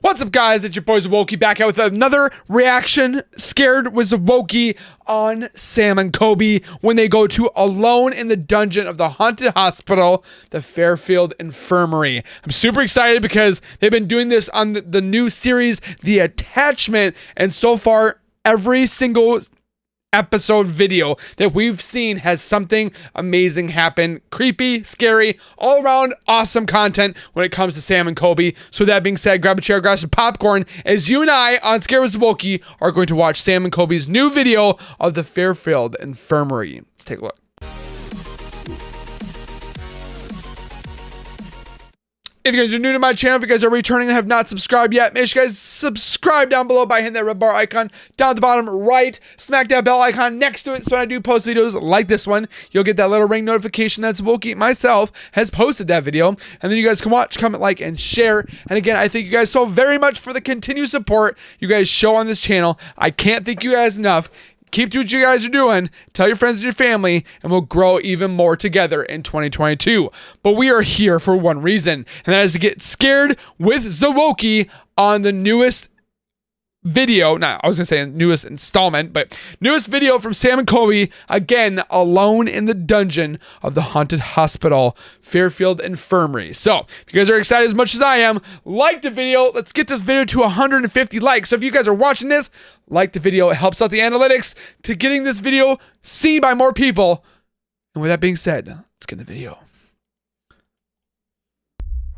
What's up, guys? It's your boy Zowoki back out with another reaction. Scared with Zowoki on Sam and Colby when they go to Alone in the Dungeon of the Haunted Hospital, the Fairfield Infirmary. I'm super excited because they've been doing this on the new series, The Attachment, and so far, every single episode video that we've seen has something amazing happen. Creepy, scary, all around awesome content when it comes to Sam and Colby. So with that being said, grab a chair, grab some popcorn as you and I on Scared with Zowoki are going to watch Sam and Colby's new video of the Fairfield Infirmary. Let's take a look. If you guys are new to my channel, if you guys are returning and have not subscribed yet, make sure you guys subscribe down below by hitting that red bar icon down at the bottom right. Smack that bell icon next to it so when I do post videos like this one, you'll get that little ring notification that Zowoki myself has posted that video. And then you guys can watch, comment, like, and share. And again, I thank you guys so very much for the continued support you guys show on this channel. I can't thank you guys enough. Keep doing what you guys are doing. Tell your friends and your family, and we'll grow even more together in 2022. But we are here for one reason, and that is to get scared with Zowoki on the newest video. I was gonna say newest installment, but newest video from Sam and Colby, again, Alone in the Dungeon of the Haunted Hospital, Fairfield Infirmary. So, if you guys are excited as much as I am, like the video. Let's get this video to 150 likes. So if you guys are watching this, like the video. It helps out the analytics to getting this video seen by more people. And with that being said, let's get in the video.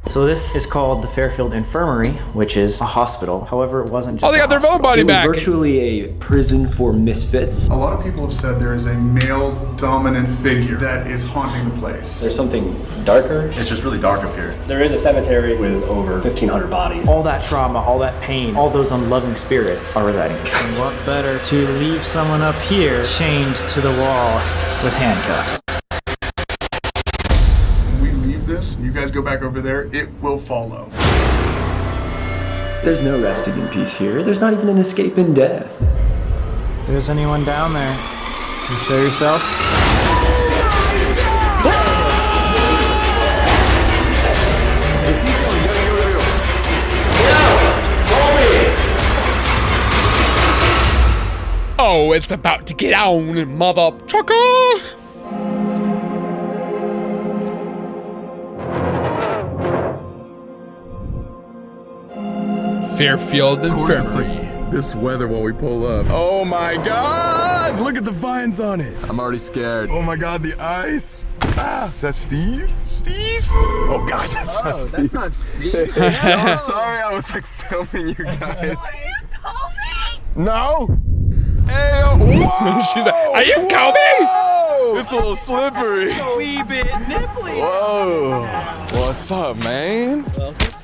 So this is called the Fairfield Infirmary, which is a hospital. However, it wasn't just they got their own body back. It was virtually a prison for misfits. A lot of people have said there is a male dominant figure that is haunting the place. There's something darker. It's just really dark up here. There is a cemetery with over 1,500 bodies. All that trauma, all that pain, all those unloving spirits are residing. And what better to leave someone up here chained to the wall with handcuffs? And you guys go back over there, it will follow. There's no resting in peace here. There's not even an escape in death. If there's anyone down there, you show yourself. Oh, it's about to get on, mother trucker. Fairfield Infirmary. This weather while we pull up. Oh my God! Look at the vines on it. I'm already scared. Oh my God, the ice. Ah, is that Steve? Steve? Oh God, that's not Steve. That's not Steve. I'm sorry, I was like filming you guys. Are you Colby? No. Hey, whoa! She's like, are you Colby? It's a little slippery. Wee bit nipply. Whoa. What's up, man?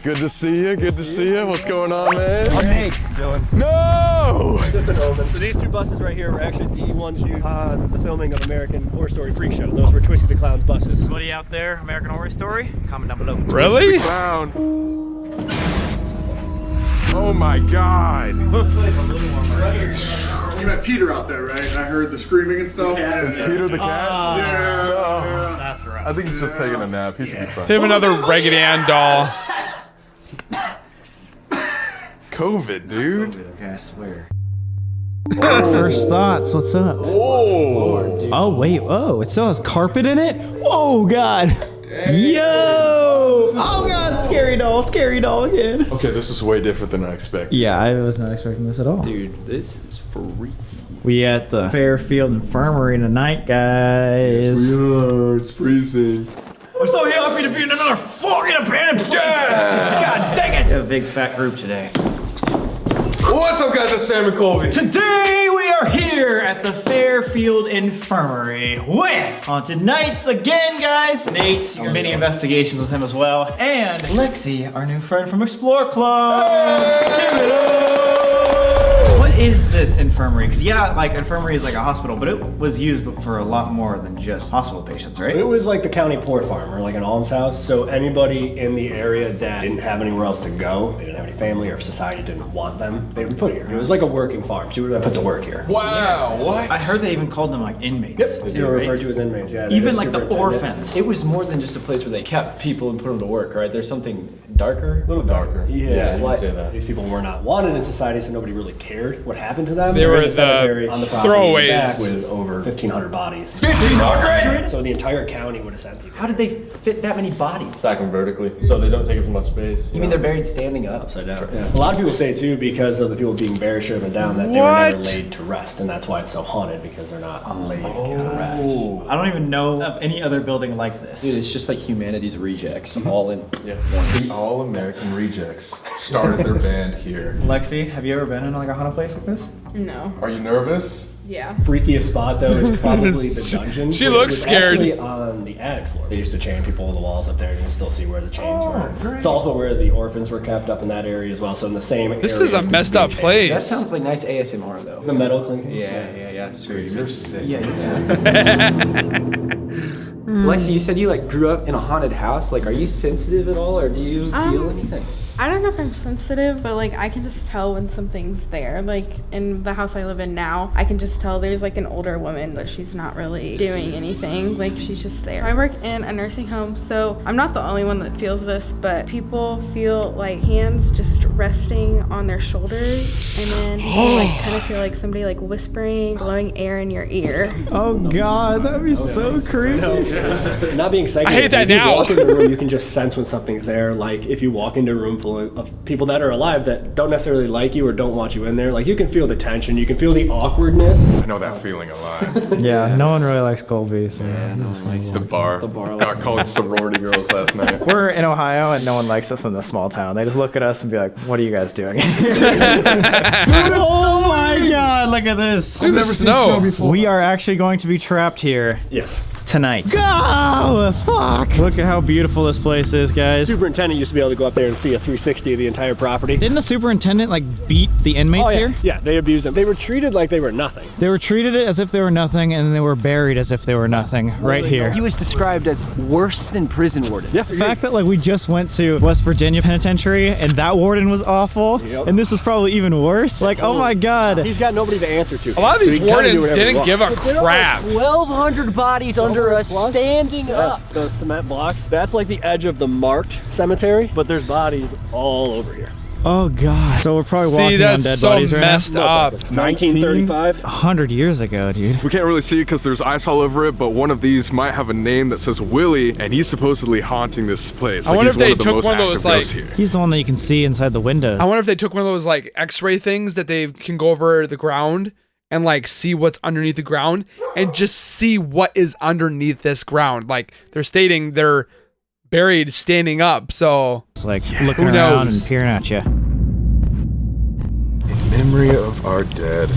Good to see you. Good to see you. What's going on, man? Hey, Dylan. No! it's just an omen. So these two buses right here were actually the ones used on the filming of American Horror Story Freak Show. Those were Twisty the Clown's buses. Anybody out there, American Horror Story? Comment down below. Really? Clown. Oh my God. You met Peter out there, right? I heard the screaming and stuff. Is Peter the cat? Yeah. No. That's right. I think he's just taking a nap. He should be fine. They have another Raggedy Ann doll. COVID, dude. Okay, I swear. First thoughts, what's up? Oh. Oh, wait, oh, it still has carpet in it? Oh, God. Yo! Oh, God, scary doll again. Okay, this is way different than I expected. Yeah, I was not expecting this at all. Dude, this is freaky. We at the Fairfield Infirmary tonight, guys. We are. It's freezing. I'm so happy to be in another fucking abandoned place. God dang it. It's a big fat group today. What's up, guys? It's Sam and Colby. Today we are here at the Fairfield Infirmary with Haunted Nights again, guys. Nate, your mini investigations with him as well. And Lexi, our new friend from Explore Club. Give it up. What is this infirmary? Because yeah, like infirmary is like a hospital, but it was used for a lot more than just hospital patients, right? It was like the county poor farm or like an almshouse. So anybody in the area that didn't have anywhere else to go, they didn't have have any family or if society didn't want them, they would be put here. It was like a working farm. She would have been put to work here. Wow, what? I heard they even called them like inmates. Yep, too, they were right? referred to as inmates, yeah. Even like the orphans. It was more than just a place where they kept people and put them to work, right? There's something darker. A little darker. Yeah, you would say that. These people were not wanted in society, so nobody really cared what happened to them. They were in a cemetery the on the property throwaways. back with over 1,500 bodies. 1,500? So the entire county would have sent people. How did they fit that many bodies? Stack them vertically, so they don't take up too much space. You mean they're buried standing up? Upside down. Yeah. A lot of people say too, because of the people being buried stripped down, that they were never laid to rest, and that's why it's so haunted, because they're not laid to rest. I don't even know of any other building like this. Dude, it's just like humanity's rejects, all in. Yeah. The All-American Rejects started their band here. Lexi, have you ever been in like a haunted place like this? No. Are you nervous? Yeah. Freakiest spot though is probably the dungeon. She It looks was scared. Actually on the attic floor. They used to chain people to the walls up there. You can still see where the chains were. Great. It's also where the orphans were kept up in that area as well. So in the same area. This is a messed up That place. sounds like nice ASMR though. The metal clinking. Yeah. It's Dude, you're sick. Yeah. Lexi, you said you like grew up in a haunted house. Like, are you sensitive at all, or do you feel anything? I don't know if I'm sensitive, but like I can just tell when something's there. Like in the house I live in now, I can just tell there's like an older woman, but she's not really doing anything. Like she's just there. I work in a nursing home, so I'm not the only one that feels this, but people feel like hands just resting on their shoulders, and then you can like kind of feel like somebody like whispering, blowing air in your ear. Oh God, that'd be so creepy. Not being psychic. I hate that if you now. walk in the room, you can just sense when something's there. Like if you walk into a room full of people that are alive that don't necessarily like you or don't want you in there, like you can feel the tension, you can feel the awkwardness. I know that feeling a lot. Yeah, no one really likes Colby. So. no one likes The bar. Got called sorority girls last night. We're in Ohio and no one likes us in this small town. They just look at us and be like, what are you guys doing? Oh my God, look at this. Look at the snow. We are actually going to be trapped here Yes. tonight. Oh, fuck. Look at how beautiful this place is, guys. Superintendent used to be able to go up there and see a 360 of the entire property. Didn't the superintendent like beat the inmates here? Yeah, they abused them. They were treated like they were nothing. They were treated as if they were nothing, and they were buried as if they were nothing right here. He was described as worse than prison wardens. Yeah. The fact that like we just went to West Virginia Penitentiary and that warden was awful, and this was probably even worse. Like, oh my God. He's got nobody to answer to. A lot of So these he can kinda do wardens whatever he didn't wants. give a crap. 1,200 bodies under us standing up. Those cement blocks, that's like the edge of the marked cemetery, but there's bodies all over here. Oh God. So we're probably See, walking on that's dead so bodies right messed now. up. 1935. 100 years ago, dude. We can't really see it because there's ice all over it, but one of these might have a name that says Willie, and he's supposedly haunting this place. I wonder he's if they one of the took most one of those, active ghosts like- here. He's the one that you can see inside the windows. I wonder if they took one of those like x-ray things that they can go over the ground and like see what's underneath the ground and just see what is underneath this ground. Like they're stating they're buried standing up, so It's like looking Who around knows? and peering at you. In memory of our dead.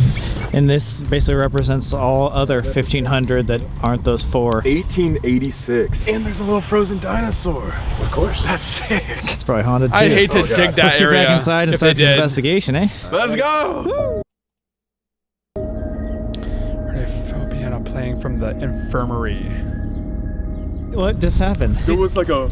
And this basically represents all other 1,500 that aren't those four. 1886. And there's a little frozen dinosaur. Of course. That's sick. It's probably haunted too. I'd hate to Oh, God. dig that Let's get area back inside and if they start the did. investigation, eh? Let's go! Heard a faux piano playing from the infirmary. What just happened? It was like a...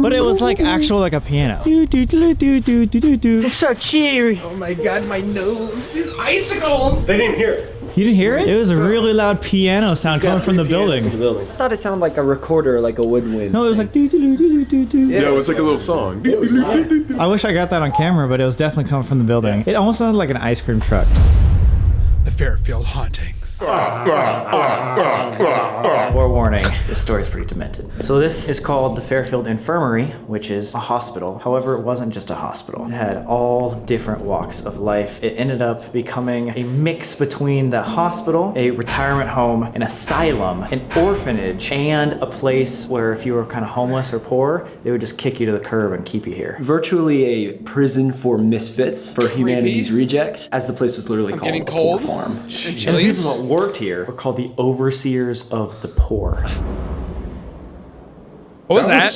But it was like actual like a piano. It's so cheery. Oh my God, my nose is icicles. They didn't hear it. You didn't hear it? It was a really loud piano sound coming from the building. I thought it sounded like a recorder, like a woodwind. No, it was like Yeah, it was like a little song. I wish I got that on camera, but it was definitely coming from the building. It almost sounded like an ice cream truck. The Fairfield hauntings. Forewarning, this story is pretty demented. So this is called the Fairfield Infirmary, which is a hospital. However, it wasn't just a hospital. It had all different walks of life. It ended up becoming a mix between the hospital, a retirement home, an asylum, an orphanage, and a place where if you were kind of homeless or poor, they would just kick you to the curb and keep you here. Virtually a prison for misfits, for humanity's rejects, as the place was literally called getting a cold. poor farm. And And the chilies. people that worked here were called the overseers of the poor. What was that?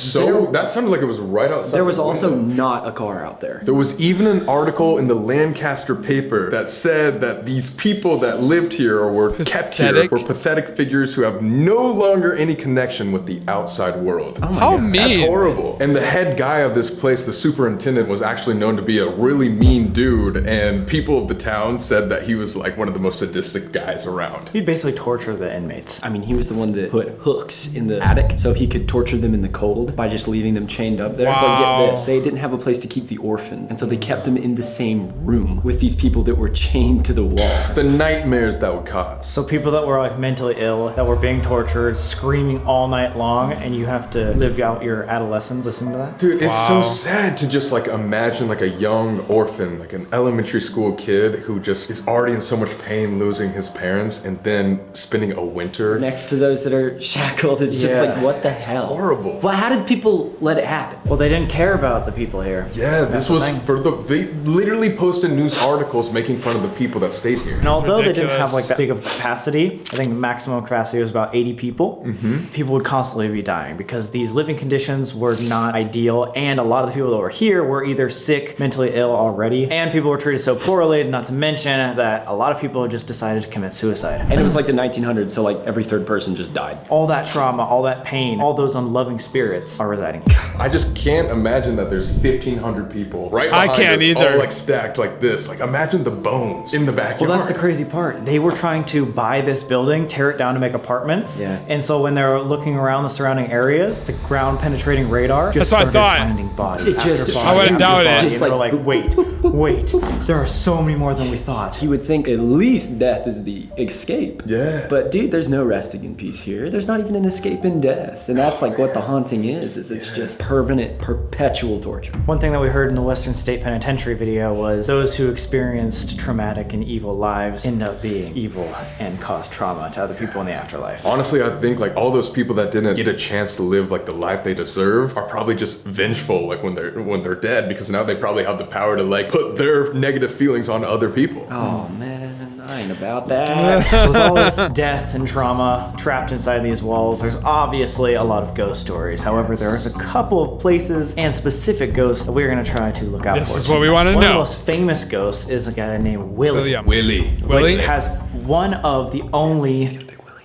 That sounded like it was right outside. There was the also window. not a car out there. There was even an article in the Lancaster paper that said that these people that lived here or were kept here Pathetic? were pathetic figures who have no longer any connection with the outside world. Oh my How God. mean. That's horrible. And the head guy of this place, the superintendent, was actually known to be a really mean dude, and people of the town said that he was like one of the most sadistic guys around. He'd basically torture the inmates. I mean, he was the one that put hooks in the attic so he could torture them in the cold by just leaving them chained up there. But Wow. get this, they didn't have a place to keep the orphans, and so they kept them in the same room with these people that were chained to the wall. The nightmares that would cause. So people that were like mentally ill, that were being tortured, screaming all night long, and you have to live out your adolescence listening to that? Dude, it's Wow. so sad to just like imagine like a young orphan, like an elementary school kid who just is already in so much pain losing his parents and then spending a winter. Next to those that are shackled, it's just Yeah. like, what the hell? Horrible. Well, how did people let it happen? Well, they didn't care about the people here. Yeah, That's this the was thing. they literally posted news articles making fun of the people that stayed here. And although they didn't have ridiculous. like that big of capacity, I think the maximum capacity was about 80 people. People would constantly be dying because these living conditions were not ideal, and a lot of the people that were here were either sick, mentally ill already, and people were treated so poorly, not to mention that a lot of people just decided to commit suicide. And it was like the 1900s, so like every third person just died. All that trauma, all that pain, all those unloving spirits are residing here. I just can't imagine that there's 1,500 people right I behind can't us, either. all like stacked like this. Like imagine the bones in the backyard. Well, that's the crazy part. They were trying to buy this building, tear it down to make apartments. Yeah. And so when they were looking around the surrounding areas, the ground penetrating radar just That's what I started thought. finding body It after just- body I wouldn't after doubt it. body. Just And they were like, like, wait, there are so many more than we thought. You would think at least death is the escape. Yeah. But dude, there's no resting in peace here. There's not even an escape in death. And that's like what the haunting is it's just permanent, perpetual torture. One thing that we heard in the Western State Penitentiary video was those who experienced traumatic and evil lives end up being evil and cause trauma to other people in the afterlife. Honestly, I think like all those people that didn't get a chance to live like the life they deserve are probably just vengeful like when they're dead, because now they probably have the power to like put their negative feelings on other people. Oh man, I ain't about that. So with all this death and trauma trapped inside these walls, there's obviously a lot of ghost stories. However, there's a couple of places and specific ghosts that we're gonna try to look out for. This is what we want to One of the know. most famous ghosts is a guy named Willie. Willie. Willie? Which has one of the only... Big Willie.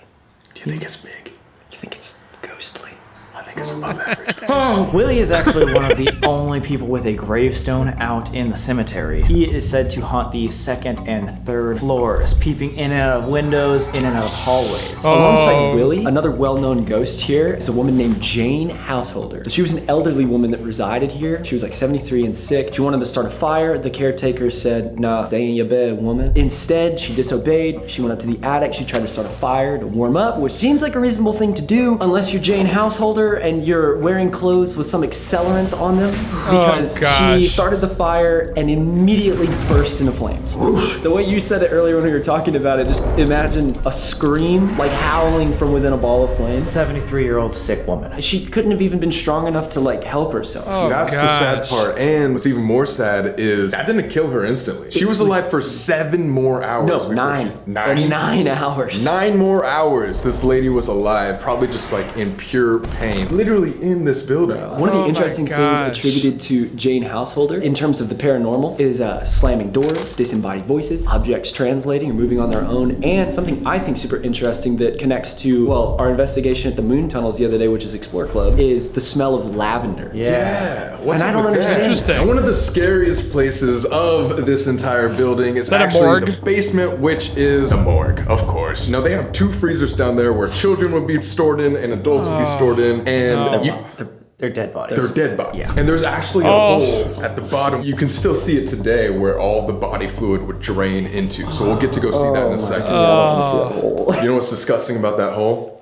Do you think it's big? You think it's ghostly? I think it's above average. Willie is actually one of the only people with a gravestone out in the cemetery. He is said to haunt the second and third floors, peeping in and out of windows, in and out of hallways. Alongside Willie, another well-known ghost here is a woman named Jane Householder. So she was an elderly woman that resided here. She was like 73 and sick. She wanted to start a fire. The caretaker said, nah, stay in your bed, woman. Instead, she disobeyed. She went up to the attic. She tried to start a fire to warm up, which seems like a reasonable thing to do unless you're Jane Householder and you're wearing clothes with some accelerant on them, because gosh. she started the fire and immediately burst into flames. The way you said it earlier when we were talking about it, just imagine a scream like howling from within a ball of flames. 73-year-old sick woman. She couldn't have even been strong enough to like help herself. Oh, That's the sad gosh. part. And what's even more sad is that didn't kill her instantly. She was alive for 7 more hours. No, before 9. she- 9? 9 hours. 9 more hours this lady was alive, probably just like in pure pain. Literally in this building. One of Oh the my interesting things gosh. attributed to Jane Householder in terms of the paranormal is slamming doors, disembodied voices, objects translating or moving on their own, and something I think super interesting that connects to, well, our investigation at the moon tunnels the other day, which is Explore Club, is the smell of lavender. Yeah. What's And I up don't with that? understand. Interesting. One of the scariest places of this entire building is that a actually morgue? the basement, which is a morgue, of course. Now they have 2 freezers down there where children would be stored in and adults would be stored in, and They're dead bodies. they're dead bodies. Yeah. And there's actually a hole at the bottom. You can still see it today where all the body fluid would drain into. So we'll get to go see that in a second. You know what's disgusting about that hole?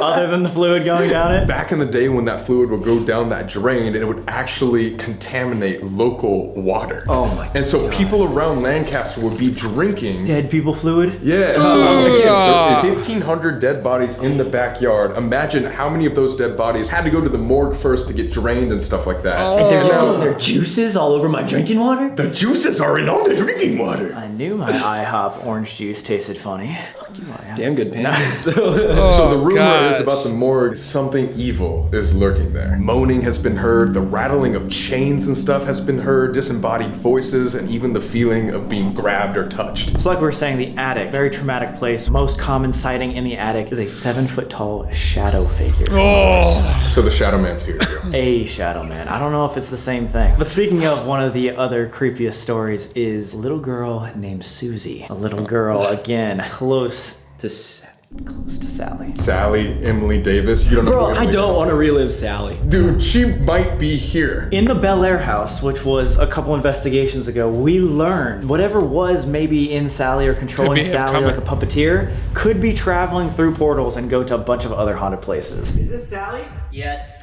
Other than the fluid going down it? Back in the day when that fluid would go down that drain, and it would actually contaminate local water. Oh my And so people around Lancaster would be drinking. Dead people fluid? Yeah, again, there's 1,500 dead bodies in the backyard. Imagine how many of those dead bodies had to go to the morgue first to get drained and stuff like that. And they're throwing their juices all over my drinking water? The juices are in all the drinking water. I knew my IHOP orange juice tasted funny. Damn good pancakes. So the rumor gosh. is about about the morgue is something evil is lurking there. Moaning has been heard, the rattling of chains and stuff has been heard, disembodied voices, and even the feeling of being grabbed or touched. So like we were saying, the attic, very traumatic place. Most common sighting in the attic is a 7-foot-tall shadow figure. So the Shadow Man's here. A shadow man. I don't know if it's the same thing. But speaking of, one of the other creepiest stories is a little girl named Susie. A little girl, again, close to Sally. Sally, Emily Davis, you don't know Bro, who I Emily don't Davis want to is. relive Sally. Dude, she might be here. In the Bel Air house, which was a couple investigations ago, we learned whatever was maybe in Sally or controlling Sally like a puppeteer could be traveling through portals and go to a bunch of other haunted places. Is this Sally? Yes.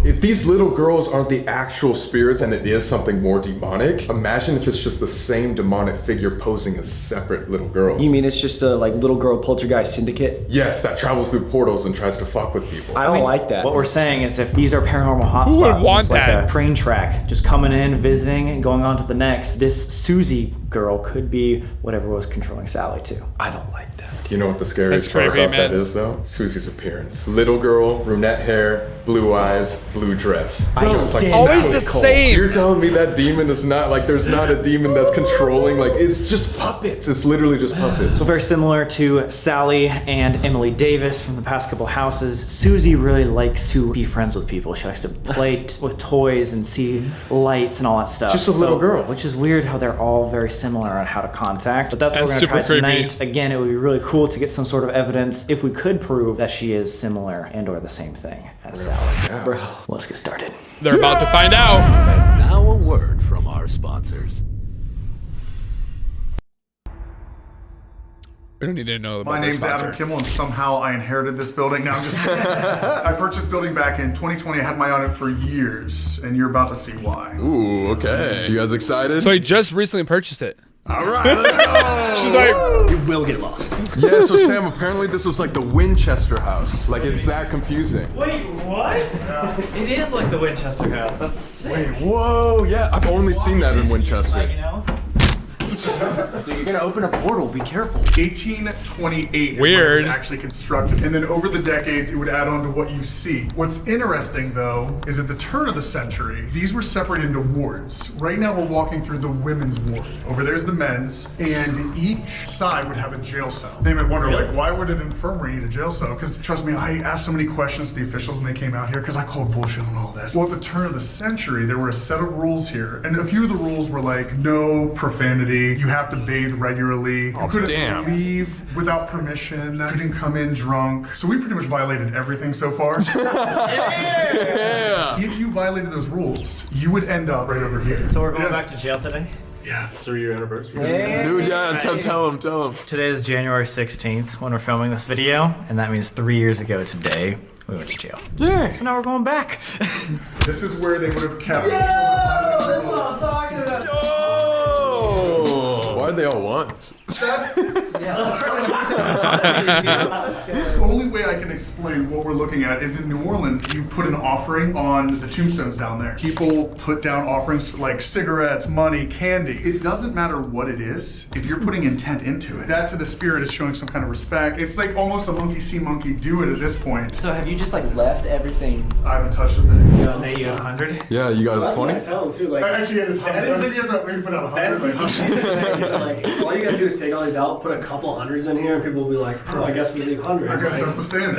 If these little girls aren't the actual spirits and it is something more demonic, imagine if it's just the same demonic figure posing as separate little girls. You mean it's just a like little girl poltergeist syndicate? Yes, that travels through portals and tries to fuck with people. I don't like that. What we're saying is if these are paranormal hotspots, Who would want it's like that? a train track, just coming in, visiting, and going on to the next. This Susie girl could be whatever was controlling Sally too. I don't like that. You know what the scariest That's part creepy, about that man. is though? Susie's appearance. Little girl, brunette hair, blue eyes, blue dress. Just like Always Sally the Cole. same. You're telling me that demon is not like there's not a demon that's controlling, like it's just puppets. It's literally just puppets. So very similar to Sally and Emily Davis from the past couple houses, Susie really likes to be friends with people. She likes to play with toys and see lights and all that stuff. Just a little girl. Which is weird how they're all very similar on how to contact. But that's what That's we're gonna try super creepy. tonight. Again, it would be really cool to get some sort of evidence if we could prove that she is similar and or the same thing as Sally. Yeah. Bro, let's get started. They're about to find out. And now a word from our sponsors. We don't need to know about My their name's sponsor. Adam Kimmel, and somehow I inherited this building. Now I'm just I purchased this building back in 2020. I had my eye on it for years, and you're about to see why. Ooh, okay. You guys excited? So he just recently purchased it. All right, let's go. She's like, You will get lost. Yeah, so Sam, apparently this was like the Winchester house. Like it's that confusing. Wait, what? It is like the Winchester house. That's sick. Wait, whoa, yeah, I've only seen that in Winchester. You know? Dude, you're gonna open a portal. Be careful. 1828 is when it Weird. was actually constructed. And then over the decades, it would add on to what you see. What's interesting, though, is at the turn of the century, these were separated into wards. Right now, we're walking through the women's ward. Over there's the men's, and each side would have a jail cell. They might wonder, like, why would an infirmary need a jail cell? Because, trust me, I asked so many questions to the officials when they came out here, because I called bullshit on all this. Well, at the turn of the century, there were a set of rules here, and a few of the rules were like, no profanity, you have to bathe regularly, you couldn't damn. leave without permission, couldn't come in drunk. So we pretty much violated everything so far. Yeah. If you violated those rules, you would end up right over here. So we're going back to jail today? Yeah. 3-year anniversary. Dude, yeah, tell him. Today is January 16th when we're filming this video, and that means 3 years ago today, we went to jail. Yeah. So now we're going back. This is where they would have kept. That's what I'm talking about. Oh! Why'd they all want? The only way I can explain what we're looking at is in New Orleans, you put an offering on the tombstones down there. People put down offerings for like cigarettes, money, candy. It doesn't matter what it is, if you're putting intent into it. That to the spirit is showing some kind of respect. It's like almost a monkey see, monkey do it at this point. So have you just like left everything? I haven't touched a thing. I'll pay you 100. Yeah, you got a 20? tell him too. Like, Actually, it is 100. I think you have to maybe put out 100. Like, all you gotta do is take all these out, put a couple hundreds in here, and people will be like, oh, I guess we leave hundreds. I guess that's the standard.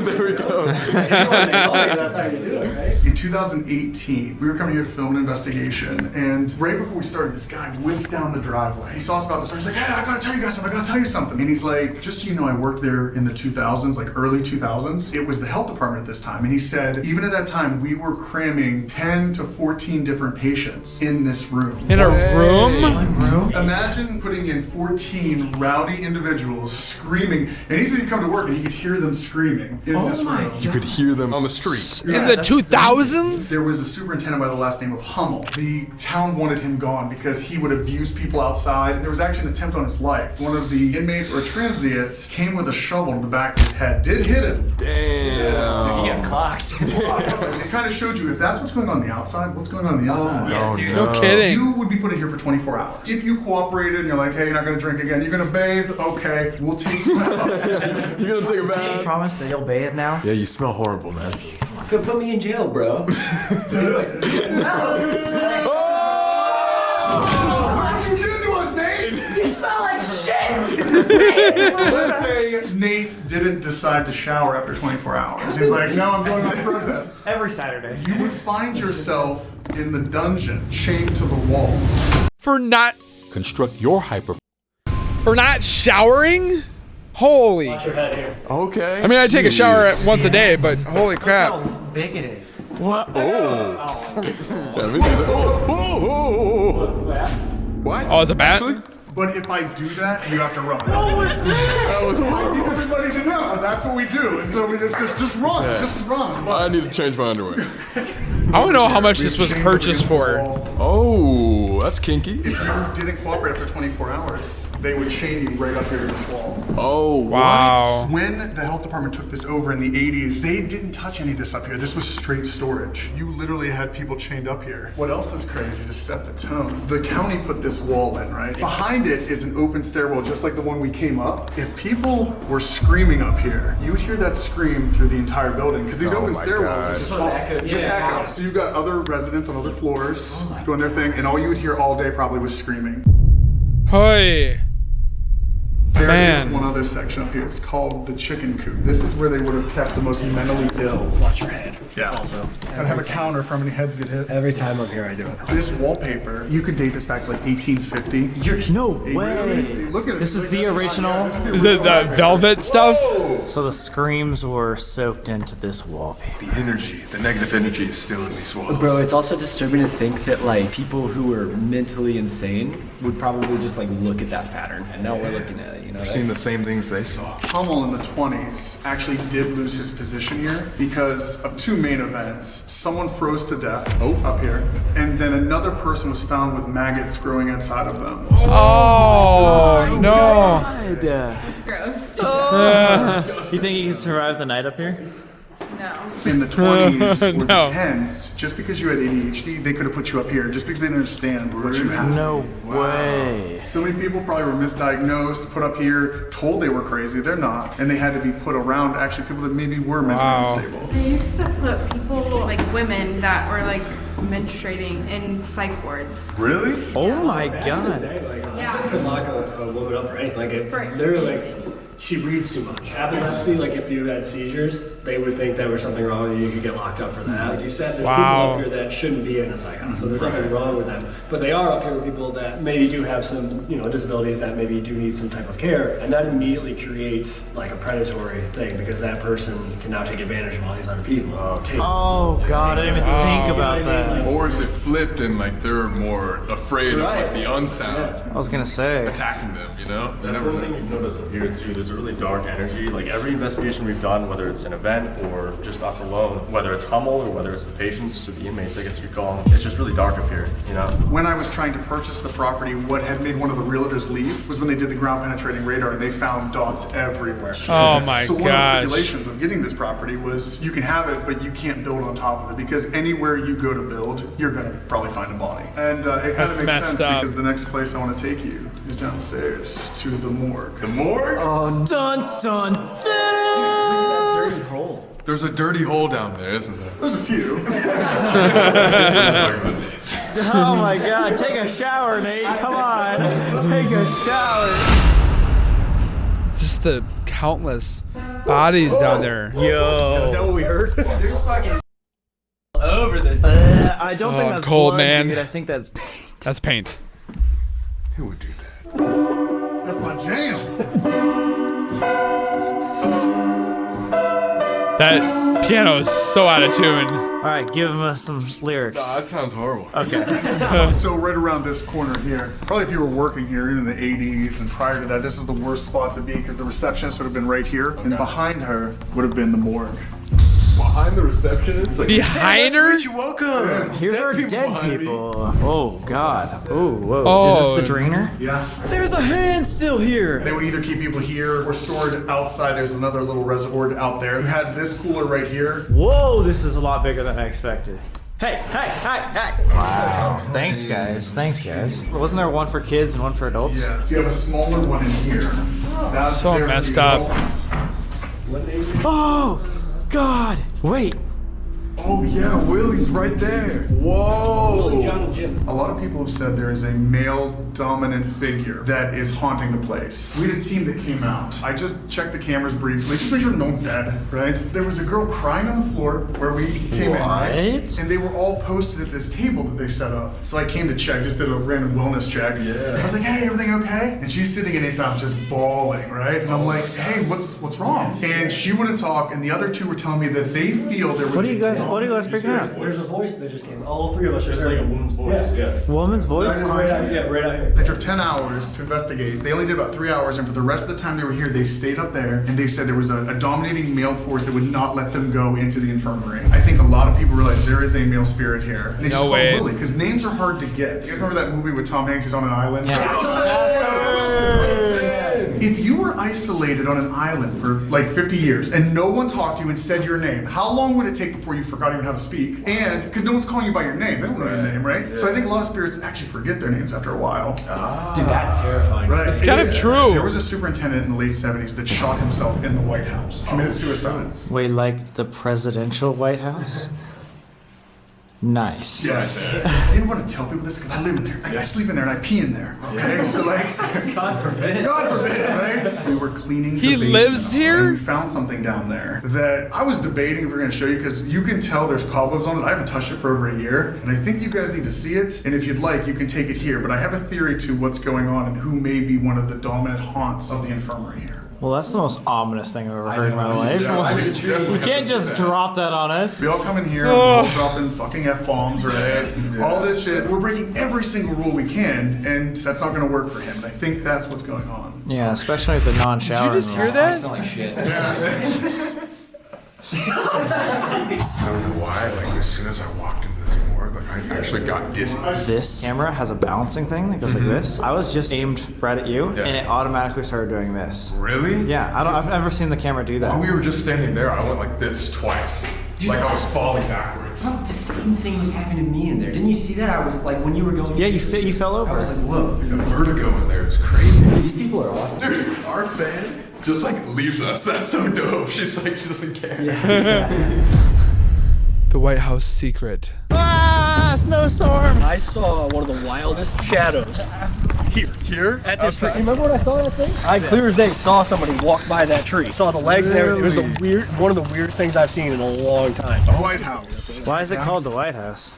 There we go. That's how you do it, right? In 2018, we were coming here to film an investigation, and right before we started, this guy whips down the driveway. He saw us about to start. He's like, hey, I gotta tell you guys something, And he's like, just so you know, I worked there in the 2000s, like early 2000s. It was the health department at this time. And he said, even at that time, we were cramming 10 to 14 different patients in this room. in a room? Imagine putting in 14 rowdy individuals screaming, and he said he'd come to work and he could hear them screaming in this room. You could hear them on the street. In the 2000s? There was a superintendent by the last name of Hummel. The town wanted him gone because he would abuse people outside. And there was actually an attempt on his life. One of the inmates or transient came with a shovel to the back of his head, did hit him. Damn. You got clocked. It kind of showed you if that's what's going on the outside, what's going on the inside. Oh, No kidding. You would be put in here for 24 hours. If you cooperate cooperated and you're like, hey, you're not gonna drink again. You're gonna bathe? Okay, we'll take you out. You're gonna take a bath? Promise that you'll bathe now? Yeah, you smell horrible, man. Could put me in jail, bro. What you did to us, Nate? You smell like shit! Let's say Nate didn't decide to shower after 24 hours. He's like, no, I'm going on protest. Every Saturday. You would find yourself in the dungeon, chained to the wall. For not Construct your hyper. for not showering? Holy. Watch your head here. Okay. I mean, I take a shower once a day, but holy crap. How big it is. What? Oh. Yeah, me neither. What? Oh, it's a bat? Actually? But if I do that, you have to run. That was I need horrible. everybody to know. That's what we do. And so we just run. Yeah. Just run. I need to change my underwear. I want to know how much this was purchased for. Oh, that's kinky. If you didn't cooperate after 24 hours, they would chain you right up here to this wall. Oh, Wow. When the health department took this over in the 80s, they didn't touch any of this up here. This was straight storage. You literally had people chained up here. What else is crazy to set the tone? The county put this wall in, right? Behind it is an open stairwell, just like the one we came up. If people were screaming up here, you would hear that scream through the entire building because these open my stairwells are God. just echo. So you've got other residents on other floors doing their thing, and all you would hear all day probably was screaming. Hey. There Man. is one other section up here. It's called the chicken coop. This is where they would have kept the most mentally ill. Watch your head. Yeah. Also. Gotta have a counter for how many heads get hit. Every time I'm here, I do it. This wallpaper, you could date this back to like 1850. No way. Look at it. This is the original. Is it the velvet stuff? So the screams were soaked into this wallpaper. The energy, the negative energy is still in these walls. Bro, it's also disturbing to think that like people who were mentally insane would probably just like look at that pattern, and now we're looking at it. You know, I've seen the same things they saw. Hummel in the 20s actually did lose his position here because of two main events. Someone froze to death up here, and then another person was found with maggots growing inside of them. Oh, no. It's gross. You think you can survive the night up here? No. In the 20s or No. the 10s, just because you had ADHD, they could have put you up here just because they didn't understand what you had. No way. So many people probably were misdiagnosed, put up here, told they were crazy. They're not. And they had to be put around actually people that maybe were mentally unstable. They used to put people, like women that were like menstruating in psych wards. Really? Oh my god. Yeah. They could lock a woman up for anything. Like, For they're like, she breathes too much. Epilepsy, like if you had seizures, they would think there was something wrong with you. You could get locked up for that. Like you said, there's people up here that shouldn't be in a psych house, so there's nothing wrong with them. But they are up here with people that maybe do have some, disabilities that maybe do need some type of care, and that immediately creates like a predatory thing because that person can now take advantage of all these other people. Oh god, I didn't even think about that. Or is it flipped and like they're more afraid of like the unsound I was gonna say. attacking them, you know? You That's never one know. thing you've noticed up here too. There's a really dark energy. Like every investigation we've done, whether it's an event or just us alone, whether it's Hummel or whether it's the patients or the inmates, I guess you could call them, it's just really dark up here, you know? When I was trying to purchase the property, what had made one of the realtors leave was when they did the ground penetrating radar and they found dots everywhere. Oh my So one gosh. of the stipulations of getting this property was you can have it, but you can't build on top of it because anywhere you go to build, you're going to probably find a body. And it kind of That's makes sense messed up. because the next place I want to take you is downstairs to the morgue. The morgue? Dun dun dun. Dirty hole. There's a dirty hole down there, isn't there? There's a few. Oh my god, take a shower, Nate. Come on. Take a shower. Just the countless bodies down there. Yo. Is that what we heard? There's fucking over this. I don't think that's cold, blood, man. dude. I think that's paint. That's paint. Who would do that? That's my jam. That piano is so out of tune. All right, give him some lyrics. Nah, that sounds horrible. Okay. So right around this corner here, probably if you were working here in the 80s and prior to that, this is the worst spot to be because the receptionist would have been right here, and behind her would have been the morgue. Behind the receptionist? Like, Behind her? You're welcome. Here's our people dead behind me. people. Oh god. Oh whoa. Oh. Is this the drainer? Yeah. There's a hand still here. They would either keep people here or stored outside. There's another little reservoir out there. You had this cooler right here. Whoa, this is a lot bigger than I expected. Hey. Wow. Thanks, guys. Wasn't there one for kids and one for adults? Yeah. So you have a smaller one in here. That's So there for messed the up. adults. Oh, God. Wait. Oh yeah, Willie's right there. Whoa. A lot of people have said there is a male dominant figure that is haunting the place. We had a team that came out. I just checked the cameras briefly, just make sure no one's dead, right? There was a girl crying on the floor where we came in, right? And they were all posted at this table that they set up. So I came to check, just did a random wellness check. Yeah. I was like, hey, everything okay? And she's sitting in it, just bawling, right? And I'm like, hey, what's wrong? And she wouldn't talk, and the other two were telling me that they feel there was What are you guys figuring out? There's a voice that just came. All three of us just It's like a woman's voice. Yeah. Woman's voice? right out here. They drove 10 hours to investigate. They only did about 3 hours, and for the rest of the time they were here, they stayed up there, and they said there was a dominating male force that would not let them go into the infirmary. I think a lot of people realize there is a male spirit here. And they just call Willie, because names are hard to get. You guys remember that movie with Tom Hanks? He's on an island? Yeah. If you were isolated on an island for like 50 years and no one talked to you and said your name, how long would it take before you forgot even how to speak? And because no one's calling you by your name, they don't know your name, right? Yeah. So I think a lot of spirits actually forget their names after a while. Dude, that's terrifying. Right. It's kind of true. There was a superintendent in the late 70s that shot himself in the White House. Committed suicide. Wait, like the presidential White House? Nice. Yes. I didn't want to tell people this because I live in there. I sleep in there and I pee in there. Okay, so like, God forbid, right? We were cleaning. He the basement lives here? And we found something down there that I was debating if we are going to show you because you can tell there's cobwebs on it. I haven't touched it for over a year, and I think you guys need to see it. And if you'd like, you can take it here. But I have a theory to what's going on and who may be one of the dominant haunts of the infirmary here. Well, that's the most ominous thing I've ever heard in my life. Yeah, You can't just drop that on us. We all come in here and we're all dropping fucking F-bombs, right? All this shit. We're breaking every single rule we can, and that's not gonna work for him. I think that's what's going on. Yeah, especially with the non-shower. Did you just hear that? I smell like shit. I don't know why, like as soon as I walked into this morgue, like I actually got dizzy. This camera has a balancing thing that goes like this. I was just aimed right at you, and it automatically started doing this. Really? Yeah, I've never seen the camera do that. While we were just standing there, I went like this twice. Like I was falling backwards. Oh, the same thing was happening to me in there. Didn't you see that? I was like, when you were going. Yeah, you fell over. I was like, whoa. The vertigo in there is crazy. These people are awesome. There's our fan just like leaves us. That's so dope. She's like, she doesn't care. The White House secret. Ah, snowstorm! I saw one of the wildest shadows here at this tree. Remember when I saw that thing? I clear as day saw somebody walk by that tree. Saw the legs there. It was one of the weirdest things I've seen in a long time. The White House. Why is it called the White House?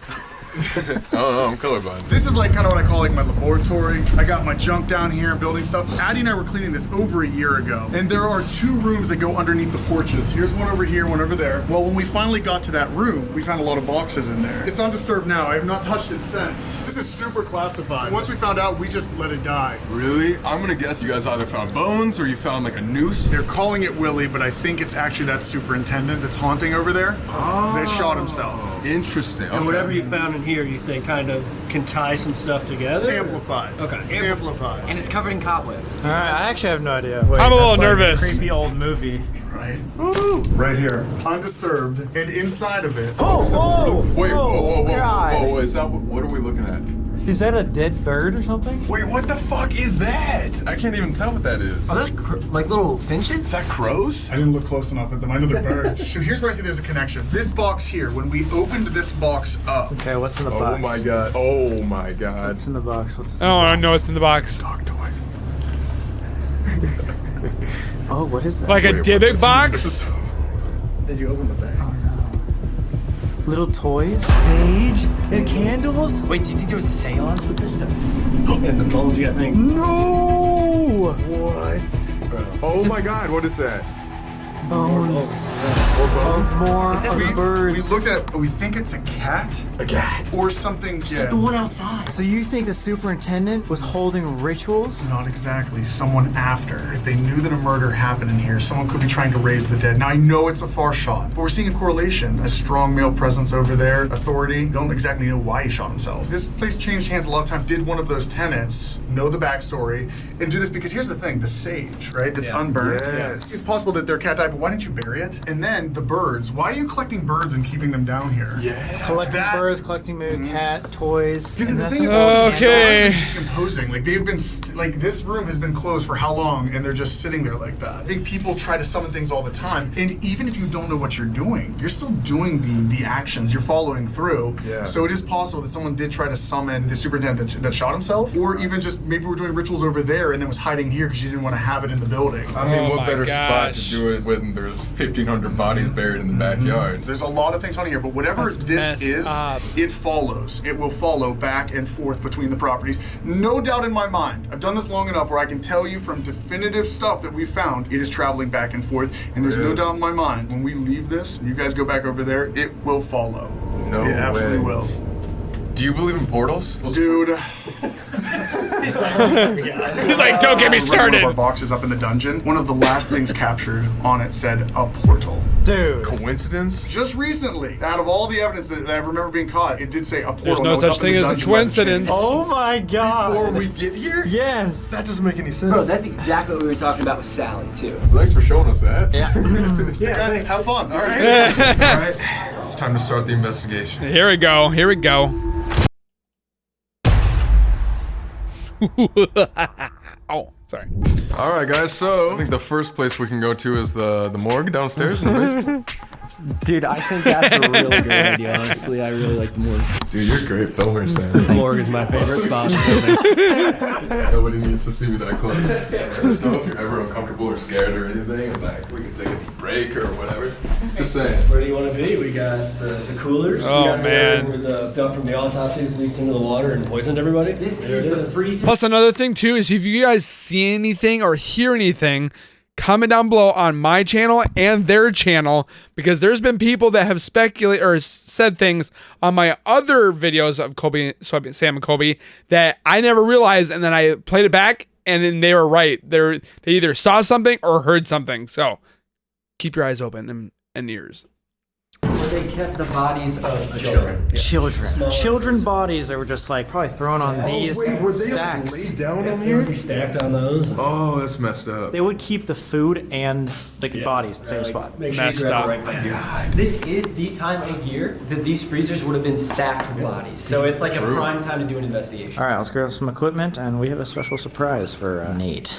I don't know, I'm colorblind. This is like kind of what I call like my laboratory. I got my junk down here and building stuff. Addie and I were cleaning this over a year ago. And there are 2 rooms that go underneath the porches. Here's one over here, one over there. Well, when we finally got to that room, we found a lot of boxes in there. It's undisturbed now. I have not touched it since. This is super classified. Once we found out, we just let it die. Really? I'm gonna guess you guys either found bones or you found like a noose. They're calling it Willie, but I think it's actually that superintendent that's haunting over there that shot himself. Interesting. And whatever you found in here, you think kind of can tie some stuff together? Amplified. Okay. Amplified. And it's covered in cobwebs. All right, I actually have no idea. Wait, I'm a little that's like nervous. A creepy old movie. Right. Woo! Right here. Undisturbed. And inside of it. Oh, Wait, whoa, God. is that, what are we looking at? Is that a dead bird or something? Wait, what the fuck is that? I can't even tell what that is. Are those like little finches? Is that crows? I didn't look close enough at them. I know they're birds. So here's where I see there's a connection. This box here, when we opened this box up. Okay, what's in the box? Oh my god. Oh my god. What's in the box? I know what's in the box. Dog toy. Oh, what is that? Like a Dybbuk box? Did you open the bag? Oh no. Little toys, sage, and candles. Wait, do you think there was a seance with this stuff? And the bones you got think? No! What? Oh my god, what is that? Bones. More of We birds. looked at it, we think it's a cat. A cat. Or something. Yeah. The one outside. So you think the superintendent was holding rituals? Not exactly. Someone after. If they knew that a murder happened in here, someone could be trying to raise the dead. Now, I know it's a far shot, but we're seeing a correlation. A strong male presence over there, authority. Don't exactly know why he shot himself. This place changed hands a lot of times. Did one of those tenants know the backstory and do this? Because here's the thing, the sage, right, that's unburned. Yes. It's possible that their cat died but why didn't you bury it? And then the birds. Why are you collecting birds and keeping them down here? Yeah. Collecting birds, collecting maybe cat, toys. Because the and thing about decomposing, like they've been, like this room has been closed for how long, and they're just sitting there like that. I think people try to summon things all the time, and even if you don't know what you're doing, you're still doing the actions. You're following through. Yeah. So it is possible that someone did try to summon the superintendent that shot himself, or even just maybe we're doing rituals over there and then was hiding here because you didn't want to have it in the building. I mean, what better spot to do it when there's 1,500 bodies buried in the backyard? There's a lot of things on here, but whatever this is, it follows. It will follow back and forth between the properties. No doubt in my mind. I've done this long enough where I can tell you from definitive stuff that we found, it is traveling back and forth. And there's no doubt in my mind, when we leave this, and you guys go back over there, it will follow. No way. It absolutely will. Do you believe in portals? Dude. He's like, don't get me started. One of our boxes up in the dungeon, one of the last things captured on it said a portal. Dude. Coincidence? Just recently, out of all the evidence that I remember being caught, it did say a portal. There's no such thing as a coincidence. Oh my god. Before we get here? Yes. That doesn't make any sense. Bro, that's exactly what we were talking about with Sally, too. Thanks for showing us that. Yeah. Yeah, guys, have fun. All right. All right. It's time to start the investigation. Here we go. Here we go. Oh, sorry. All right, guys. So I think the first place we can go to is the morgue downstairs in the basement. Dude, I think that's a really good idea, honestly. I really like the morgue. Dude, you're a great filmer, Sam. The morgue is my favorite spot. Nobody needs to see me that close. Let us know if you're ever uncomfortable or scared or anything. Like, we can take a break or whatever. Just saying. Where do you want to be? We got the coolers. Oh, we got man. Where the stuff from the autopsies leaked into the water and poisoned everybody. This There is it the freezing. Plus, another thing too is if you guys see anything or hear anything, comment down below on my channel and their channel, because there's been people that have speculated or said things on my other videos of Sam and Colby that I never realized, and then I played it back and then they were right. They either saw something or heard something. So keep your eyes open and ears. Where they kept the bodies of children. Children bodies that were just like probably thrown on these were they stacks. laid down on They here? would be stacked on those. Oh, that's messed up. They would keep the food and the bodies in the same spot. Make sure you Messed grab up. the right thing. God. This is the time of year that these freezers would have been stacked with bodies. So it's like a prime time to do an investigation. All right, let's grab some equipment, and we have a special surprise for Nate.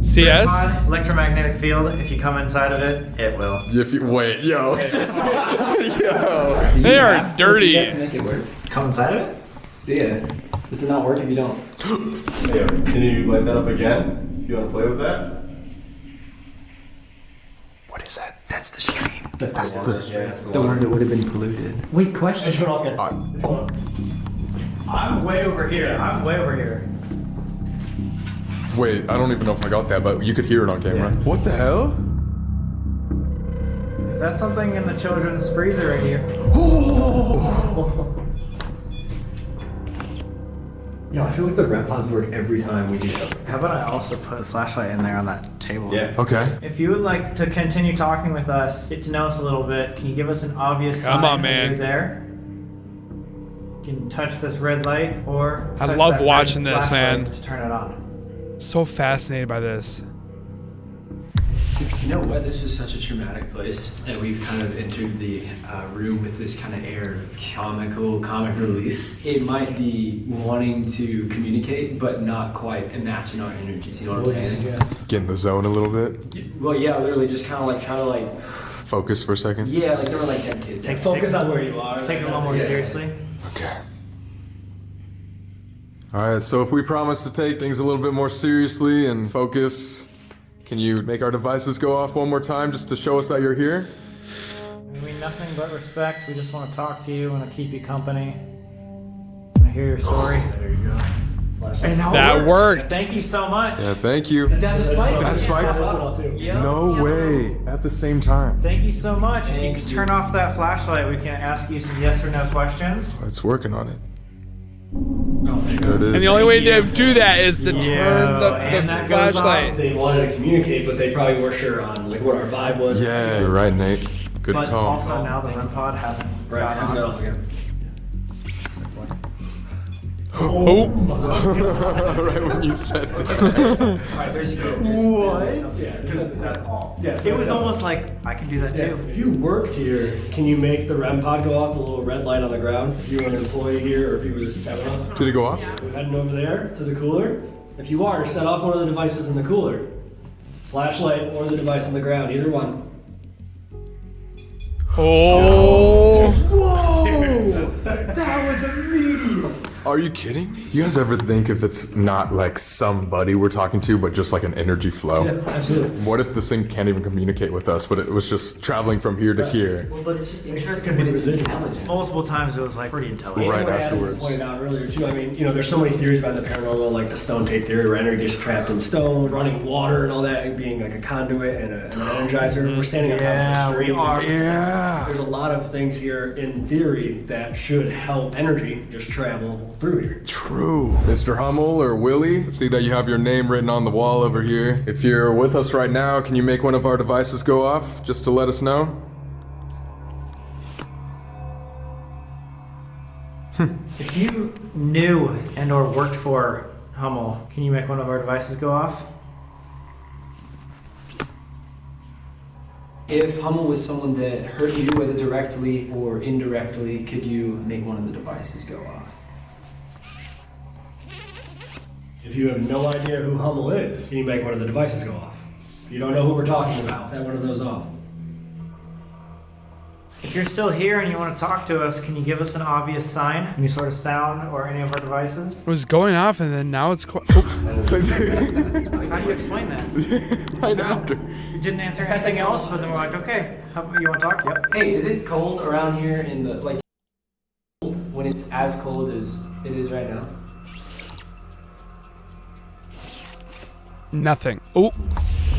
CS? Electromagnetic field. If you come inside of it, it will. If you wait, yo. Yo. They are dirty. You have to make it work. Come inside of it? Yeah. Does it not work if you don't? Can you light that up again? If you want to play with that? What is that? That's the stream. That's The one that would have been polluted. Wait, question. I'm way over here. Wait, I don't even know if I got that, but you could hear it on camera. What the hell? Is that something in the children's freezer right here? Yeah, I feel like the REM pods work every time we do something. How about I also put a flashlight in there on that table? Yeah. Okay. If you would like to continue talking with us, get to know us a little bit, can you give us an obvious Come sign on, that man. you're there? You can touch this red light or I touch love that red watching this, flashlight man. to turn it on. So fascinated by this. You know what? This is such a traumatic place, and we've kind of entered the room with this kind of air of comic relief. It might be wanting to communicate, but not quite matching our energies. You know what I'm saying? Get in the zone a little bit. Well, yeah, literally just kind of like try to like, Focus for a second. yeah, like they were like 10 kids. Take- Focus take- on where you are. Take it a little more Yeah. seriously. Okay. All right, so if we promise to take things a little bit more seriously and focus, can you make our devices go off one more time just to show us that you're here? We mean nothing but respect. We just want to talk to you, want to keep you company. Want to hear your story. There you go. And now That worked. Thank you so much. Yeah, thank you. That's a spike. That's spiked? Yeah. No way. At the same time. Thank you so much. If you Thank could you. turn off that flashlight, we can ask you some yes or no questions. It's working on it. Oh, there you There go. it is. And the only way to do that is to turn the and that goes off. flashlight. They wanted to communicate, but they probably weren't sure on like what our vibe was. Yeah, you're right, Nate. Good But call. also now the REM pod hasn't Right. got on. No. Oh. Right when you said that. Alright, there's What? Yeah, that's all. Yeah, It was almost like, I can do that Yeah, too. if you worked here, can you make the REM pod go off, the little red light on the ground? If you were an employee here or if you were just Did it go off? We're heading over there to the cooler. If you are, set off one of the devices in the cooler. Flashlight or the device on the ground, either one. Oh. Whoa! That was immediate! Are you kidding me? You guys ever think if it's not like somebody we're talking to, but just like an energy flow? Yeah, absolutely. What if this thing can't even communicate with us, but it was just traveling from here to here? Well, but it's just interesting when it's intelligent. Multiple times it was like pretty intelligent. Right As afterwards. was pointed out earlier too, I mean, you know, there's so many theories about the paranormal, like the stone tape theory, where energy gets trapped in stone, running water and all that, being like a conduit and an energizer. We're standing on top of the stream. Yeah. There's a lot of things here in theory that should help energy just travel through here. True. Mr. Hummel or Willie, see that you have your name written on the wall over here. If you're with us right now, can you make one of our devices go off just to let us know? If you knew and or worked for Hummel, can you make one of our devices go off? If Hummel was someone that hurt you, whether directly or indirectly, could you make one of the devices go off? If you have no idea who Hummel is, can you make one of the devices go off? If you don't know who we're talking about, set one of those off. If you're still here and you want to talk to us, can you give us an obvious sign? Any sort of sound or any of our devices? It was going off and then now it's. How do you explain that? Right after. You didn't answer anything else, but then we're like, okay, you want to talk? Yep. Hey, is it cold around here in the, like, when it's as cold as it is right now? Nothing. Oh.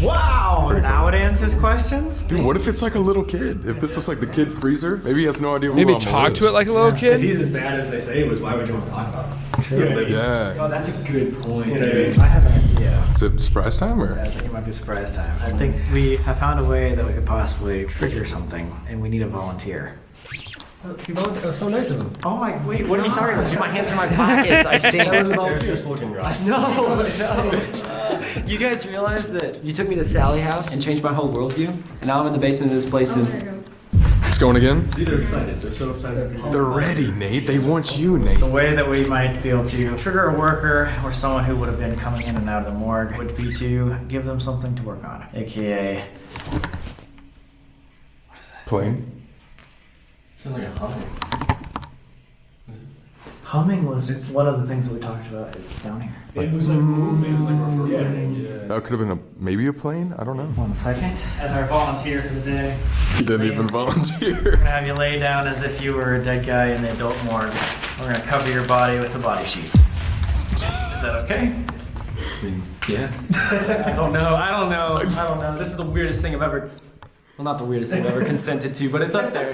Wow! Now it answers questions? Dude, what if it's like a little kid? If this is like the kid freezer, maybe he has no idea who Maybe Hummel talk is. to it like a little If kid. he's as bad as they say he was, why would you want to talk about him? Yeah. Oh, that's a good point. You know what I mean? I have an idea. Is it surprise time or? I think it might be surprise time. I think we have found a way that we could possibly trigger something, and we need a volunteer. That's so nice of him. Oh my, wait, what are you talking about? My hands in my pockets. I stink. Just looking rough. No. You guys realize that you took me to Sally House and changed my whole worldview? And now I'm in the basement of this place and... It's going again? See, they're excited. They're so excited. They're ready, Nate. They want you, Nate. The way that we might be able to trigger a worker or someone who would have been coming in and out of the morgue would be to give them something to work on, aka Plane? Sounds like a humming. humming was one of the things that we talked about is down here. It was like moving. It was like yeah. That could have been maybe a plane? I don't know. 1 second. As our volunteer for the day, He didn't even volunteer. we're gonna have you lay down as if you were a dead guy in the adult morgue. We're gonna cover your body with a body sheet. Is that okay? Yeah. I don't know. This is the weirdest thing I've ever... Well, not the weirdest thing I've ever consented to, but it's up there.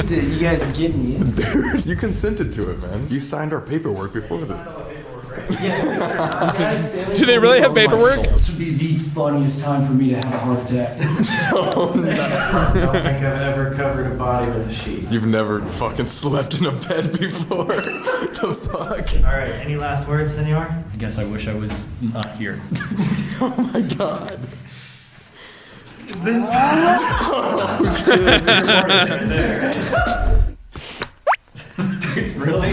You guys get me? Dude, you consented to it, man. You signed our paperwork before this. Do they really have paperwork? This would be the funniest time for me to have a heart attack. I don't think I've ever covered a body with a sheet. You've never fucking slept in a bed before. The fuck? All right, any last words, senor? I guess I wish I was not here. Oh my god. Is this... Really?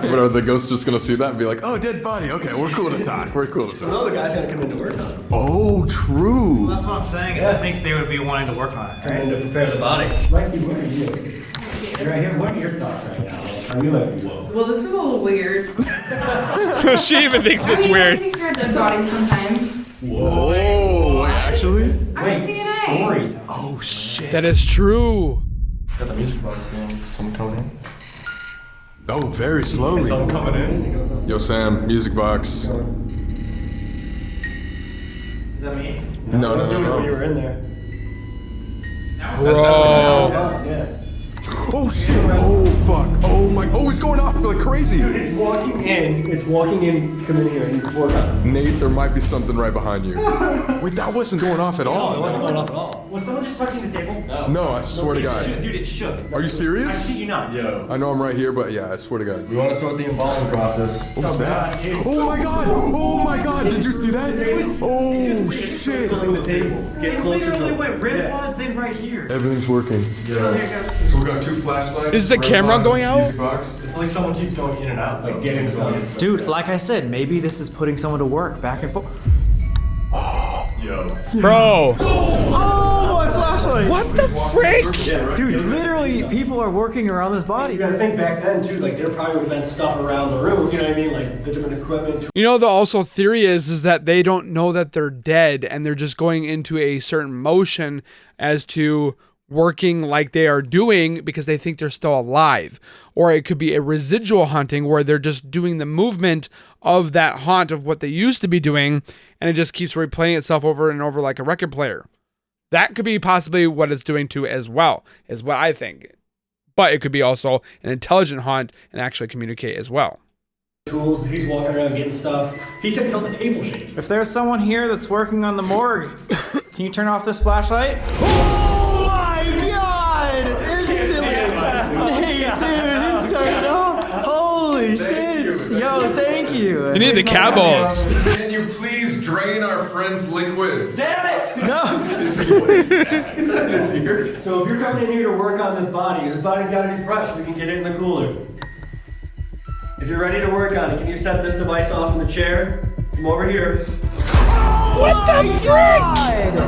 But are the ghosts just gonna see that and be like, oh, dead body, okay, we're cool to talk, we're cool to talk. Another guy's gonna come in to work on him. Oh, true. That's what I'm saying, is I think they would be wanting to work on it, And right? to prepare the body. Lexi, what are you? You're right here. What are your thoughts right now? Are you like, whoa? Well, this is a little weird. She even thinks it's I weird. think you're a dead body sometimes. Whoa, actually? I'm a CNA. Story. Oh, shit. That is true. Got the music box going. Someone coming in. Oh, very slowly. Someone coming in. Yo, Sam, music box. Is that me? No, I was no, doing it when you no. were in there. Bro. Yeah. Oh, shit. Oh, fuck. Oh, my. Oh, it's going off like crazy. It's walking in. It's walking in to come in here and he's working on it. Nate, there might be something right behind you. Wait, that wasn't going off at No, it all. wasn't going off at all. Was someone just touching the table? No, I swear to God. Dude, it shook. Are you serious? I see you not. Yo. I know I'm right here, but yeah, I swear to God. We want to start the embalming process. What was that? Oh my God! Oh my God! Did you see that? Oh shit! The table. Get closer to the went red on a thing right here. Everything's working. Yeah. So we got 2 flashlights. Is the camera going out? Music box. It's like someone keeps going in and out, like getting stuff. Dude, like I said, maybe this is putting someone to work back and forth. Yo. Bro. Oh, my flashlight! What the frick? Dude, literally, people are working around this body. You gotta think back then too, like there probably would have been stuff around the room, you know what I mean? Like the different equipment. You know, the also theory is that they don't know that they're dead and they're just going into a certain motion as to working like they are doing because they think they're still alive. Or it could be a residual haunting where they're just doing the movement of that haunt of what they used to be doing and it just keeps replaying itself over and over like a record player. That could be possibly what it's doing too as well, is what I think. But it could be also an intelligent haunt and actually communicate as well. Tools, he's walking around getting stuff. He said he felt the table shake. If there's someone here that's working on the morgue, can you turn off this flashlight? Oh my God! Instantly! Hey, dude, it's turned off. Holy shit! Yo, thank you. You need the cat balls. Can you please drain our friend's liquids? Damn it! No! So if you're coming in here to work on this body's got to be fresh. We can get it in the cooler. If you're ready to work on it, can you set this device off in the chair? Come over here. Oh what the frick?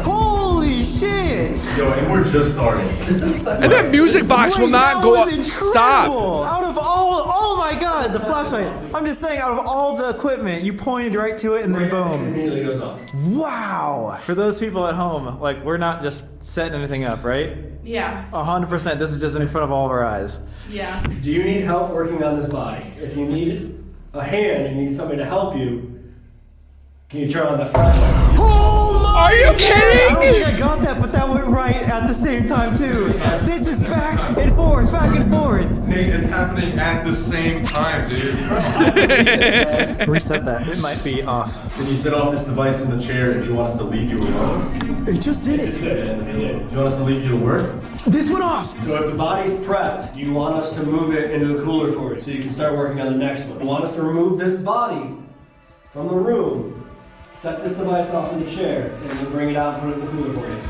Holy shit! Yo, and we're just starting. And that music box will not go up. Stop. Out of all, oh my God, the flashlight. I'm just saying, out of all the equipment, you pointed right to it and then boom. Immediately goes off. Wow. For those people at home, like we're not just setting anything up, right? Yeah. 100%. This is just in front of all of our eyes. Yeah. Do you need help working on this body? If you need a hand and you need somebody to help you, can you turn on the flashlight? Oh my Are you kidding? I don't think I got that, but that went right at the same time too. This is back and forth, back and forth. Nate, it's happening at the same time, dude. Reset that. It might be off. Can you set off this device in the chair if you want us to leave you alone? It just did it. It's good. Do you want us to leave you to work? This went off. So if the body's prepped, do you want us to move it into the cooler for you so you can start working on the next one? You want us to remove this body from the room, set this device off in the chair, and we'll bring it out and put it in the cooler for you.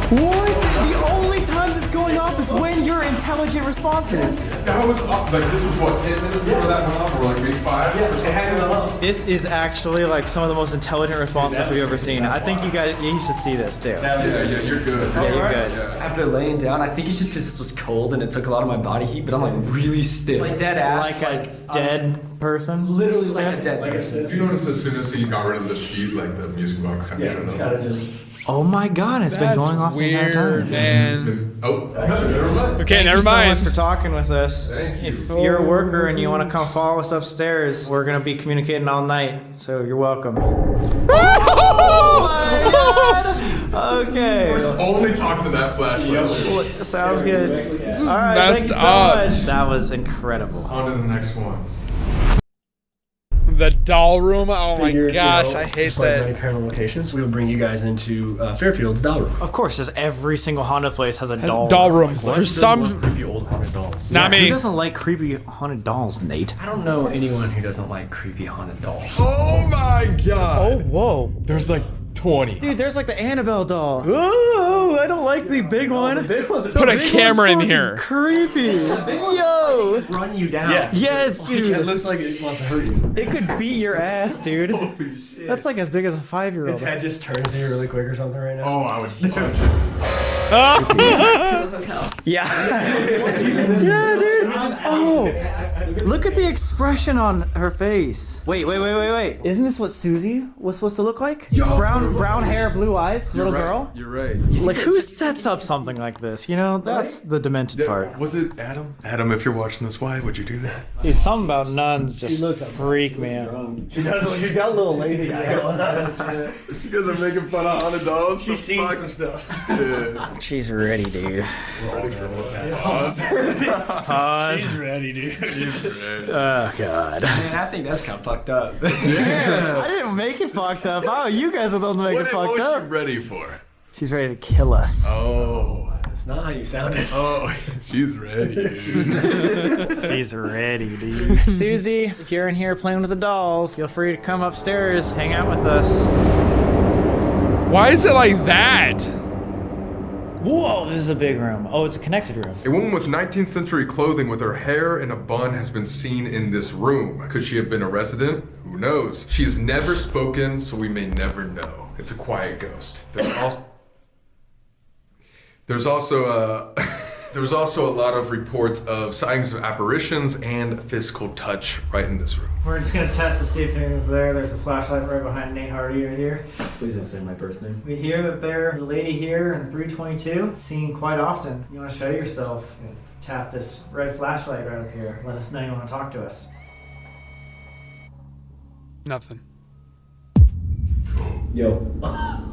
What? The only times it's going off is when you're intelligent responses. That was up, like this was what, 10 minutes before that went off, or like maybe 5? Yeah, it had it up. This is actually like some of the most intelligent responses we've ever seen. I think you should see this too. Yeah, you're good. Yeah, you're good. Yeah. After laying down, I think it's just because this was cold and it took a lot of my body heat, but I'm like really stiff. Like dead ass. Like a dead person? Literally like a dead Like I person. said. You notice as soon as you got rid of the sheet, like the music box kind of Yeah, shut it's up. gotta just. Oh my God, it's been going off the entire time. Man. Oh, never mind. Okay, Thank never you so mind. much for talking with us. Thank you. If you're a worker and you want to come follow us upstairs, we're going to be communicating all night, so you're welcome. Oh my God! Okay. We're only talking to that flashlight. Sounds good. This is All right, messed thank you so up. much. That was incredible. On to the next one. The doll room. Oh my Figured, gosh, you know, I hate just like that. many paranormal locations, we would bring you guys into Fairfield's doll room. Of course, just every single haunted place has a doll. Doll room. For some, Creepy old haunted dolls. not Who me. doesn't like creepy haunted dolls, Nate? I don't know anyone who doesn't like creepy haunted dolls. Oh my God. Whoa. There's like 20. Dude, there's like the Annabelle doll. Oh, I don't like the big one. Put a camera in here. Creepy. Yo. Run you down. Yeah. Yes, It dude. looks like it wants to hurt you. It could beat your ass, dude. That's like as big as a 5-year-old. Its head just turns to you really quick or something right now. Oh, I would punch it. Yeah. Yeah, dude. Oh, look at the expression on her face. Wait. Isn't this what Susie was supposed to look like? Brown hair, blue eyes, little girl. You're right. Like, who sets up something like this? You know, that's the demented part. Was it Adam? Adam, if you're watching this, why would you do that? Dude, something about nuns She just looks freak me out. She does. She's got a little lazy eye going on. You guys are making fun of haunted dolls? She's seen some stuff. She's ready, dude. Pause. Pause. She's ready, dude. Oh God. Man, I think that's kind of fucked up. Yeah. I didn't make it fucked up. Oh, you guys are the ones that make it fucked up. What is she ready for? She's ready to kill us. Oh. That's not how you sounded. Oh, she's ready, dude. She's ready, dude. Susie, if you're in here playing with the dolls, feel free to come upstairs, hang out with us. Why is it like that? Whoa, this is a big room. Oh, it's a connected room. A woman with 19th century clothing with her hair in a bun has been seen in this room. Could she have been a resident? Who knows? She's never spoken, so we may never know. It's a quiet ghost. There's also a lot of reports of sightings of apparitions and physical touch right in this room. We're just gonna test to see if anything's there. There's a flashlight right behind Nate Hardy right here. Please don't say my birth name. We hear that there's a lady here in 322, seen quite often. You wanna show yourself and tap this red flashlight right up here. Let us know you wanna talk to us. Nothing. Yo.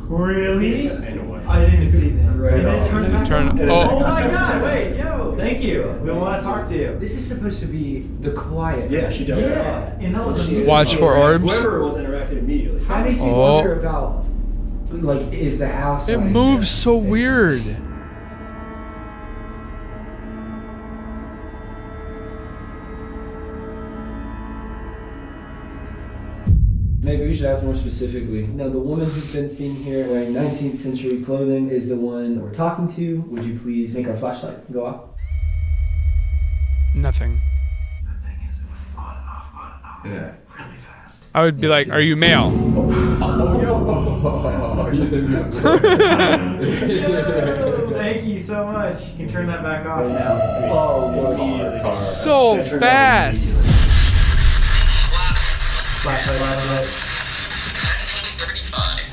Really? Anyway. I didn't see that. Right You didn't off. turn it back Turn on? it- Oh my god, wait, yo, thank you. We wanna talk to you. This is supposed to be the quiet. Yeah, she doesn't Yeah, talk. and that was Watch for orbs. Whoever was interacted immediately. How makes me Oh. wonder about, like, is the house... It like, moves so weird. Maybe we should ask more specifically. Now, the woman who's been seen here wearing 19th century clothing is the one we're talking to. Would you please make our flashlight go off? Nothing. on and off, Yeah. really fast. I would be like, are you male? Thank you so much. You can turn that back off now. Oh, So fast. Flashlight.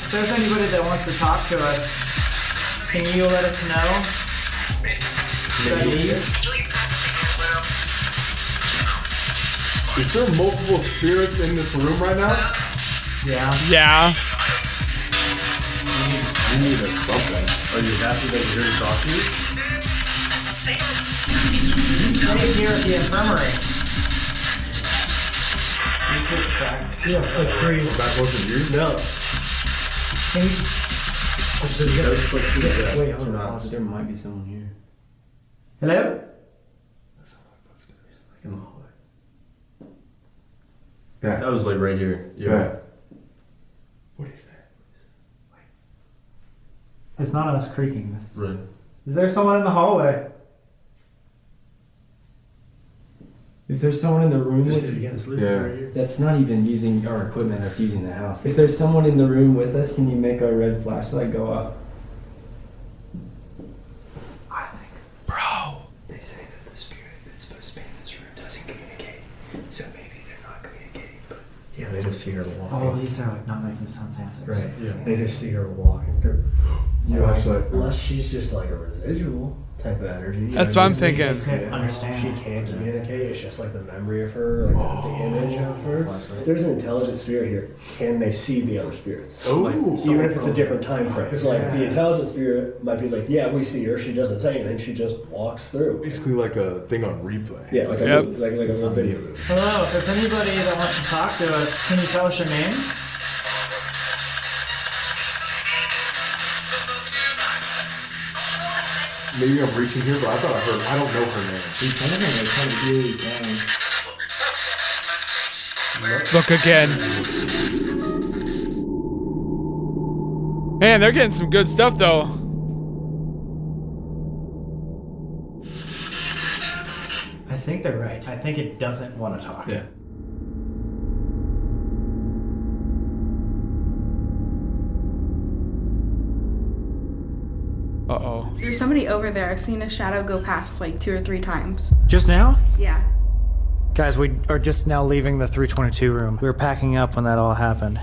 If there's anybody that wants to talk to us, can you let us know? Is there multiple spirits in this room right now? Yeah. Yeah. We need a something. Are you happy that we're here to talk to you? Did you stay here at the infirmary? You see the cracks? Yeah, it's like three. That wasn't you? No. Can you? So you gotta split two together. Wait, hold on. There might be someone here. Hello? In the hallway. Yeah. That was like right here. Yeah. What is that? It's not us creaking. Right. Is there someone in the hallway? If there's someone in the room Just with again, sleep Yeah. right here. that's not even using our equipment, that's using the house. If there's someone in the room with us, can you make our red flashlight go up? I think. Bro. They say that the spirit that's supposed to be in this room doesn't communicate. So maybe they're not communicating, but yeah, they just see her walking. Oh, these are like not making sense answers. Right. Yeah. They just see her walking through. Flashlight. Unless she's just like a residual type of energy. That's what I'm She thinking. can't Understand. She can't communicate. It's just like the memory of her, like the image of her. If there's an intelligent spirit here, can they see the other spirits? Oh. Even if it's a different time frame. Because like the intelligent spirit might be like, yeah, we see her. She doesn't say anything. She just walks through. Basically like a thing on replay. Yeah, like a Yep. like a little video loop. Hello, if there's anybody that wants to talk to us, can you tell us your name? Maybe I'm reaching here, but I thought I heard. I don't know her name. Dude, some of them are kind of eerie sounds. Look again. Man, they're getting some good stuff though. I think they're right. I think it doesn't want to talk. Yeah. Uh-oh. There's somebody over there. I've seen a shadow go past like 2 or 3 times. Just now? Yeah. Guys, we are just now leaving the 322 room. We were packing up when that all happened.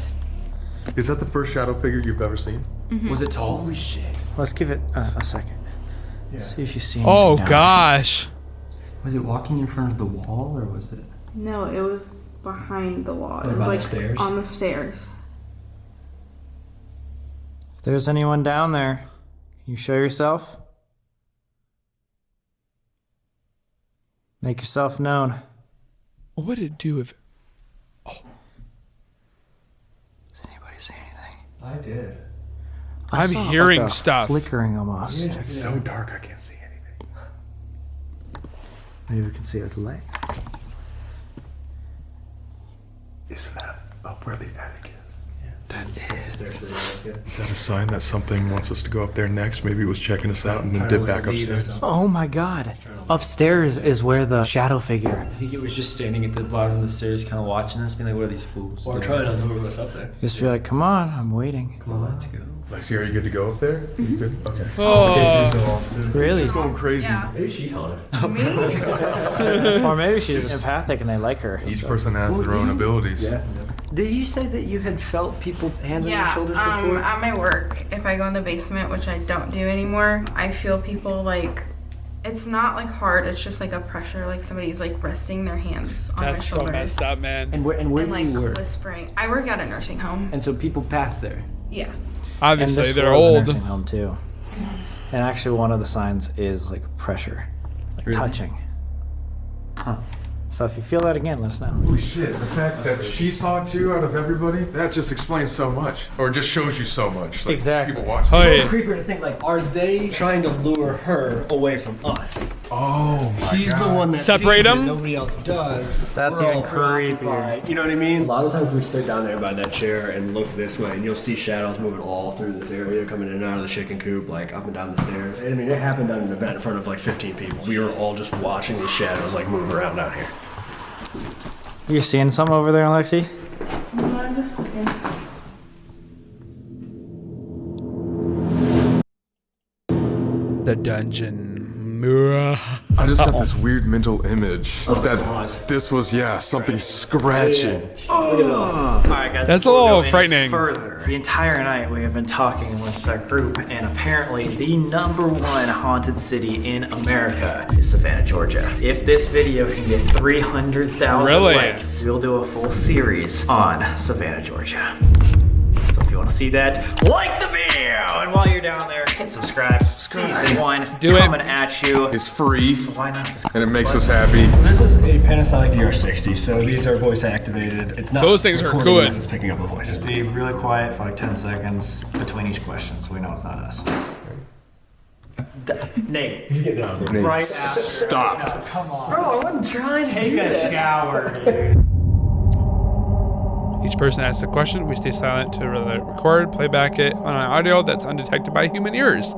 Is that the first shadow figure you've ever seen? Was it tall? Holy shit. Let's give it a second. See if you see Oh anything down gosh. Was it walking in front of the wall, or was it? No, it was behind the wall. What It was about like the stairs? on the stairs. there. If there's anyone down there, can you show yourself? Make yourself known. What would it do if... Does anybody see anything? I did. I'm saw, hearing like, a stuff. flickering almost. It's so dark I can't see anything. Maybe we can see his leg. Isn't that up where the attic is? That is. Is that a sign that something wants us to go up there next? Maybe it was checking us out and then dip back upstairs. Oh my god. Upstairs is where the shadow figure. I think it was just standing at the bottom of the stairs, kind of watching us, being like, what are these fools? Or trying to lure us up there. Just be like, come on, I'm waiting. Come on, let's go. Lexi, are you good to go up there? You good? Okay. Really? She's going crazy. Maybe she's haunted. Or maybe she's just empathic and they like her. Each person has their own abilities. Yeah. Did you say that you had felt people hands on your shoulders before? At my work, if I go in the basement, which I don't do anymore, I feel people like, it's not like hard, it's just like a pressure, like somebody's like resting their hands on my That's so shoulders. messed up, man. And where And do like you work? whispering. I work at a nursing home. And so people pass there. Yeah. Obviously, and this they're was a old. nursing home too. And actually one of the signs is like pressure. Like touching. Huh. So if you feel that again, let us know. Holy shit, the fact that she saw it too out of everybody, that just explains so much. Or just shows you so much. Like, Exactly. People watch. Oh, It's yeah. creepier to think, like, are they trying to lure her away from us? Oh my She's god. the one that Separate sees it, them? nobody else does. That's We're even all preoccupied. creepier. You know what I mean? A lot of times we sit down there by that chair and look this way, and you'll see shadows moving all through this area, coming in and out of the chicken coop, like up and down the stairs. I mean, it happened at an event in front of like 15 people. We were all just watching these shadows like move around down here. You seeing some over there, Alexi? No, I'm just looking. The dungeon. I just got this weird mental image that this was, something scratching. Alright guys, That's a before we little go any frightening. Further, the entire night we have been talking amongst our group, and apparently the #1 haunted city in America is Savannah, Georgia. If this video can get 300,000 Really? likes, we'll do a full series on Savannah, Georgia. So if you want to see that, like the video! And while you're down there, hit subscribe. Season 1 Do it. coming at you. It's free So why not just and it makes us happy. This is a Panasonic DR60, so these are voice activated. It's not Those things are recording good. unless It's picking up a voice. be really quiet for like 10 seconds between each question so we know it's not us. Nate. He's getting down. Nate, Right after. stop. Come on. Bro, I wasn't trying to Take do a that. shower, dude. Each person asks a question. We stay silent to record, play back it on an audio that's undetected by human ears.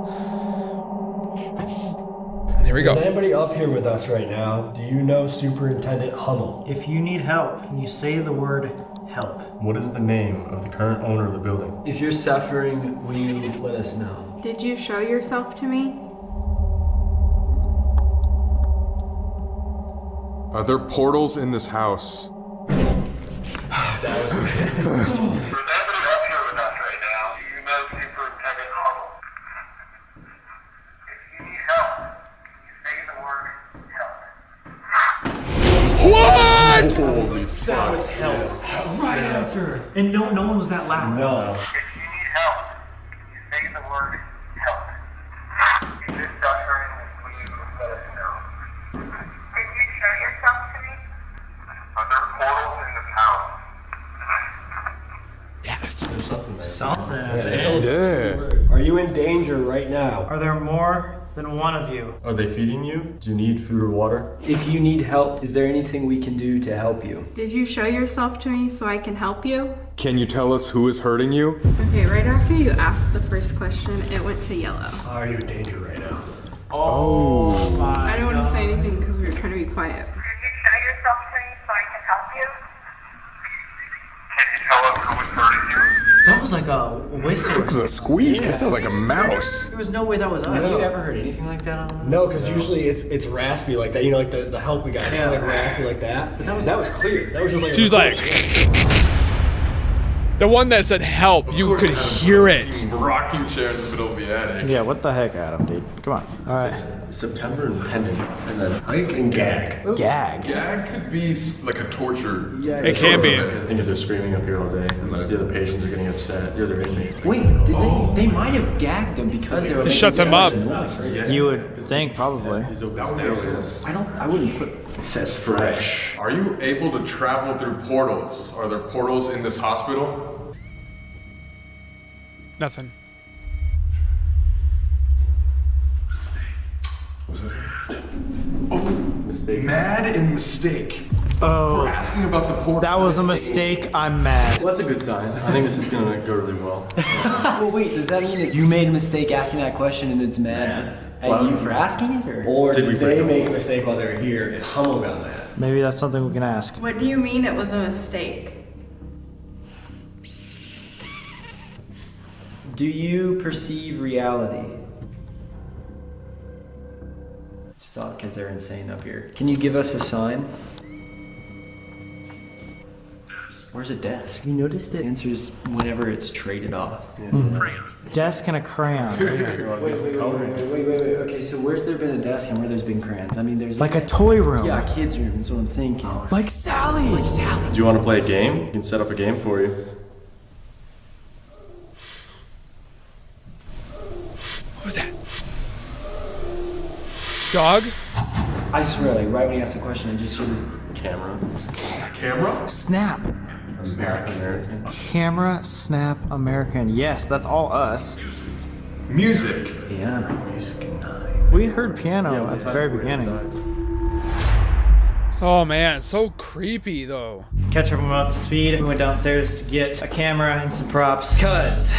Here we Is go. anybody up here with us right now? Do you know Superintendent Hummel? If you need help, can you say the word help? What is the name of the current owner of the building? If you're suffering, will you let us know? Did you show yourself to me? Are there portals in this house? What? Holy fuck. Right after. And no one was that loud. No. Something. Yeah. Are you in danger right now? Are there more than one of you? Are they feeding you? Do you need food or water? If you need help, is there anything we can do to help you? Did you show yourself to me so I can help you? Can you tell us who is hurting you? Okay, right after you asked the first question, it went to yellow. Are you in danger right now? Oh my I don't want to say anything because we were trying to be quiet. Could you show yourself to me so I can help you? Can you tell us who is hurting you? That was like a whistle. It was a squeak. That sounded like a mouse. There was no way that was us. Have you ever heard anything like that on? No, because usually it's raspy like that. You know, like the help we got, like raspy like that. But that was clear. That was just like. She's like, The one that said help, you could hear it. Rocking chair in the middle of the attic. Yeah, what the heck, Adam, dude? Come on. All right. September and pendant, and then hike and gag. Gag. Gag could be like a torture. It can be. I think if they're screaming up here all day, the other patients are getting upset. The other inmates. Wait, they might have gagged them because they were To shut them up. You would think, probably. He's open stairways. I wouldn't put. It says fresh. Are you able to travel through portals? Are there portals in this hospital? Nothing. Mistake. Mad and mistake. Oh, For asking about the portal. that was a mistake. I'm mad. Well, that's a good sign. I think this is gonna go really well. Well, wait, does that mean that you made a mistake asking that question and it's mad at you for asking it? Or Did we did they break make a mistake while they were here and Hummel got mad? Maybe that's something we can ask. What do you mean it was a mistake? Do you perceive reality? Just thought because they're insane up here. Can you give us a sign? Where's a desk? You noticed it answers whenever it's traded off. Desk and a crayon. Wait. Okay, so where's there been a desk and where there's been crayons? I mean, there's Like a toy room. yeah, kids' room. That's what I'm thinking. Like Sally. Do you want to play a game? We can set up a game for you. What was that? Dog? I swear, like right when you asked the question, I just hear this Camera. Camera? Snap. American. Camera, snap, American. Yes, that's all us. Music. piano. Music and time. We heard piano at the very beginning. Oh man, so creepy though. Catch everyone up to speed. We went downstairs to get a camera and some props because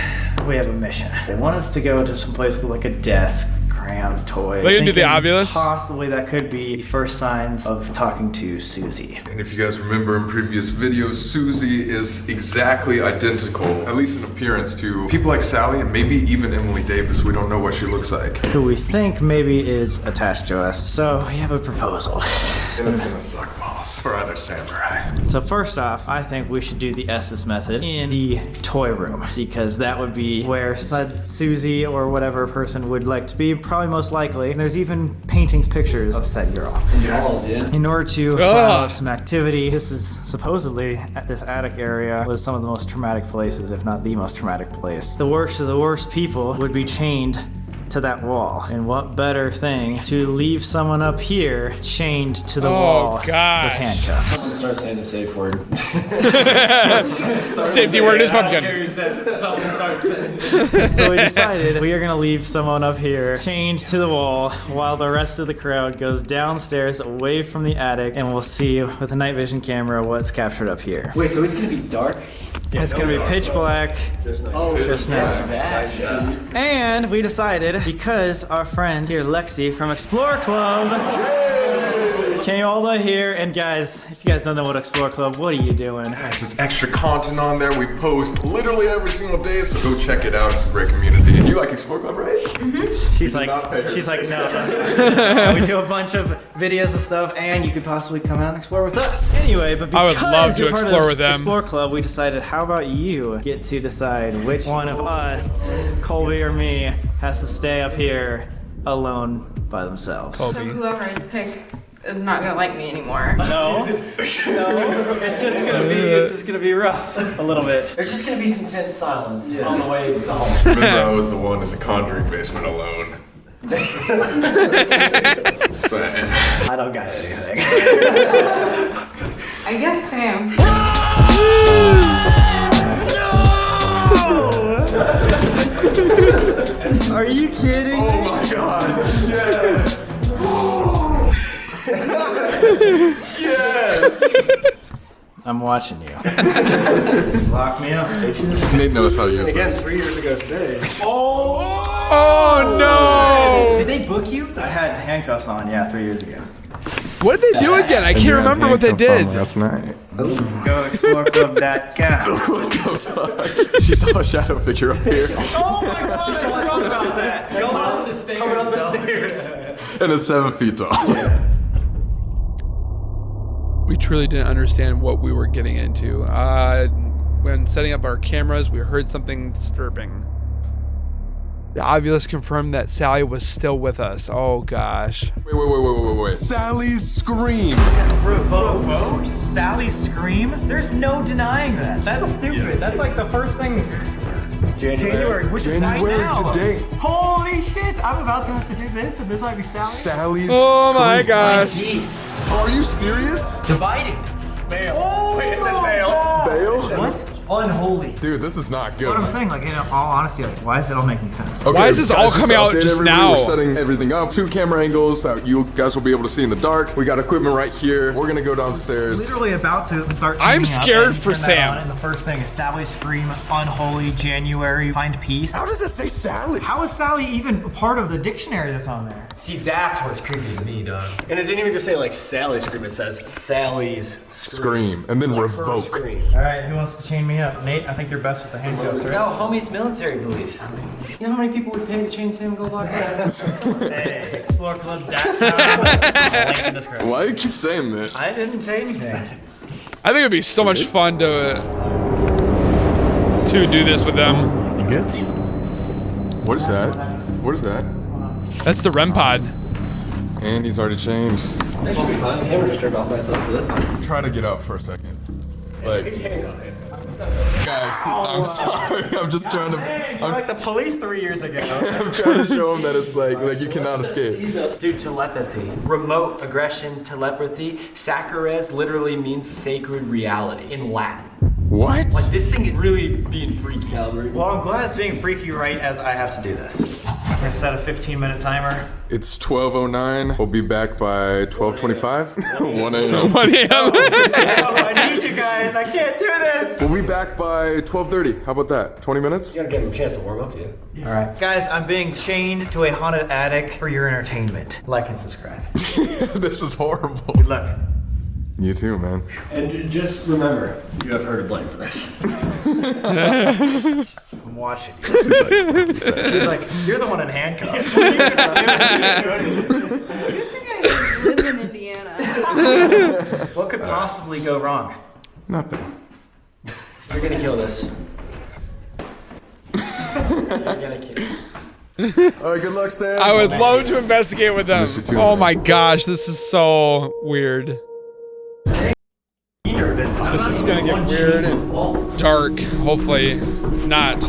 we have a mission. They want us to go to some place with like a desk, crayons, toys. They gonna do the Thinking obvious? Possibly that could be the first signs of talking to Susie. And if you guys remember in previous videos, Susie is exactly identical, at least in appearance, to people like Sally and maybe even Emily Davis. We don't know what she looks like. Who we think maybe is attached to us. So we have a proposal. And it's gonna suck balls for either samurai. So first off, I think we should do the Estes method in the toy room because that would be where said Susie or whatever person would like to be, probably most likely. And there's even paintings, pictures of said girl. Dolls, yeah. In order to allow some activity, this is supposedly at this attic area was some of the most traumatic places, if not the most traumatic place. The worst of the worst people would be chained to that wall. And what better thing to leave someone up here chained to the wall with handcuffs. Someone start saying the safe word. Safety word is pumpkin. So we decided we are gonna leave someone up here chained to the wall while the rest of the crowd goes downstairs away from the attic, and we'll see with a night vision camera what's captured up here. Wait, so it's gonna be dark? It's gonna be pitch black. Oh, just now. And we decided, because our friend here, Lexi from Explore Club, came all the way here. And guys, if you guys don't know what Explore Club, what are you doing? Guys, there's extra content on there. We post literally every single day, so go check it out. It's a great community. You like Explore Club, right? She's like, no. We do a bunch of videos and stuff, and you could possibly come out and explore with us. Anyway, but I because would love to you're part explore of with them. Explore Club, we decided, how about you get to decide which one of us, Colby or me, has to stay up here alone by themselves. So whoever I pick is not gonna like me anymore. No, it's just gonna be rough a little bit. There's just gonna be some tense silence on the way home. Remember, I was the one in the Conjuring basement alone. I don't got anything. I guess Sam. Are you kidding? Oh my god, yes! Yes! I'm watching you. Lock me up. Nate knows how to use Again, that. 3 years ago today. Oh no! Did they book you? I had handcuffs on, 3 years ago. What did they do again? I can't remember what they did. Last night. Go exploreclub.com. What the fuck? She saw a shadow figure up here. Oh my god, I forgot about that. Coming up the stairs. And it's 7 feet tall. We truly didn't understand what we were getting into. when setting up our cameras, we heard something disturbing. The Ovilus confirmed that Sally was still with us. Oh gosh. Wait. Sally's scream. Bro, Sally's scream? There's no denying that. That's stupid. That's like the first thing. January, which is right now. Today. Holy shit! I'm about to have to do this, and this might be Sally's Oh my scream. gosh. Jeez. Are you serious? Dividing. Bail. Oh, wait, it said bail. Bail? What? Unholy. Dude, this is not good. What I'm saying, like, in all honesty, like, why is it all making sense? Okay, Why is this guys, all coming out update just everybody. now? We're setting everything up. 2 camera angles that you guys will be able to see in the dark. We got equipment right here. We're gonna go downstairs. Literally about to start. I'm tuning up scared and for turn that Sam. on, and the first thing is Sally scream, unholy, January, find peace. How does it say Sally? How is Sally even a part of the dictionary that's on there? See, that's what's creepy to me, dog. And it didn't even just say like Sally's scream, it says Sally's Scream. And then revoke. scream. All right, who wants to chain me up? Nate, I think you're best with the handcuffs, right? No, homie's military police. You know how many people would pay to chain Sam and go lock up? Hey, Explore Club link in description. Why do you keep saying that? I didn't say anything. I think it'd be so much fun to do this with them. What is that? What is that? That's the REM pod. And he's already chained. That should be fine. The camera just turned off by itself, so that's fine. Try to get up for a second. Like, He's handcuffed. guys, I'm sorry. I'm just trying to. You're like the police 3 years ago. I'm trying to show him that it's like you cannot escape. Dude, telepathy. Remote aggression, telepathy. Sacchares literally means sacred reality in Latin. What? Like, this thing is really being freaky, Albert. Well, I'm glad it's being freaky right as I have to do this. I'm gonna set a 15-minute timer. It's 12:09. We'll be back by 12:25. 1 a.m. 1 a.m. I need you guys. I can't do this. We'll be back by 12:30. How about that? 20 minutes? You gotta give him a chance to warm up to you. All right, guys, I'm being chained to a haunted attic for your entertainment. Like and subscribe. This is horrible. Good luck. You too, man. And just remember, you have her to blame for this. I'm watching you. She's like, you're the one in handcuffs. What are you doing? Good thing I live in Indiana. What could possibly go wrong? Nothing. You're gonna kill this. You're gonna kill it. All right, good luck, Sam. I would love to investigate with them. Miss you too, Oh man. my gosh, this is so weird. This is gonna get weird and dark. Hopefully not.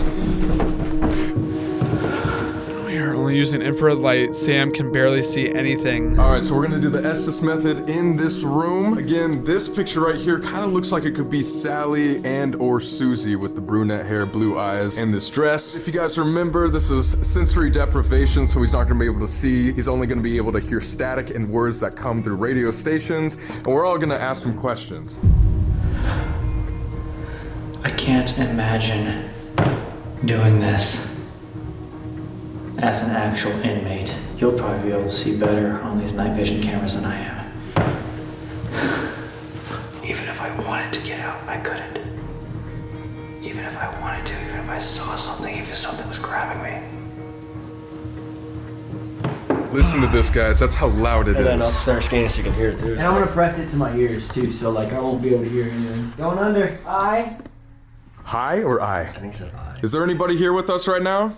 We are only using infrared light. Sam can barely see anything. All right, so we're gonna do the Estes method in this room. Again, this picture right here kind of looks like it could be Sally and or Susie with the brunette hair, blue eyes, and this dress. If you guys remember, this is sensory deprivation, so he's not gonna be able to see. He's only gonna be able to hear static and words that come through radio stations, and we're all gonna ask some questions. I can't imagine doing this as an actual inmate. You'll probably be able to see better on these night vision cameras than I am. Even if I wanted to get out, I couldn't. Even if I wanted to, even if I saw something, even if something was grabbing me. Listen to this, guys. That's how loud it And then is. upstairs scanning so you can hear it too. And I'm gonna press it to my ears too, so like I won't be able to hear anything. Going under. I. Hi or I? I think so. Is there anybody here with us right now?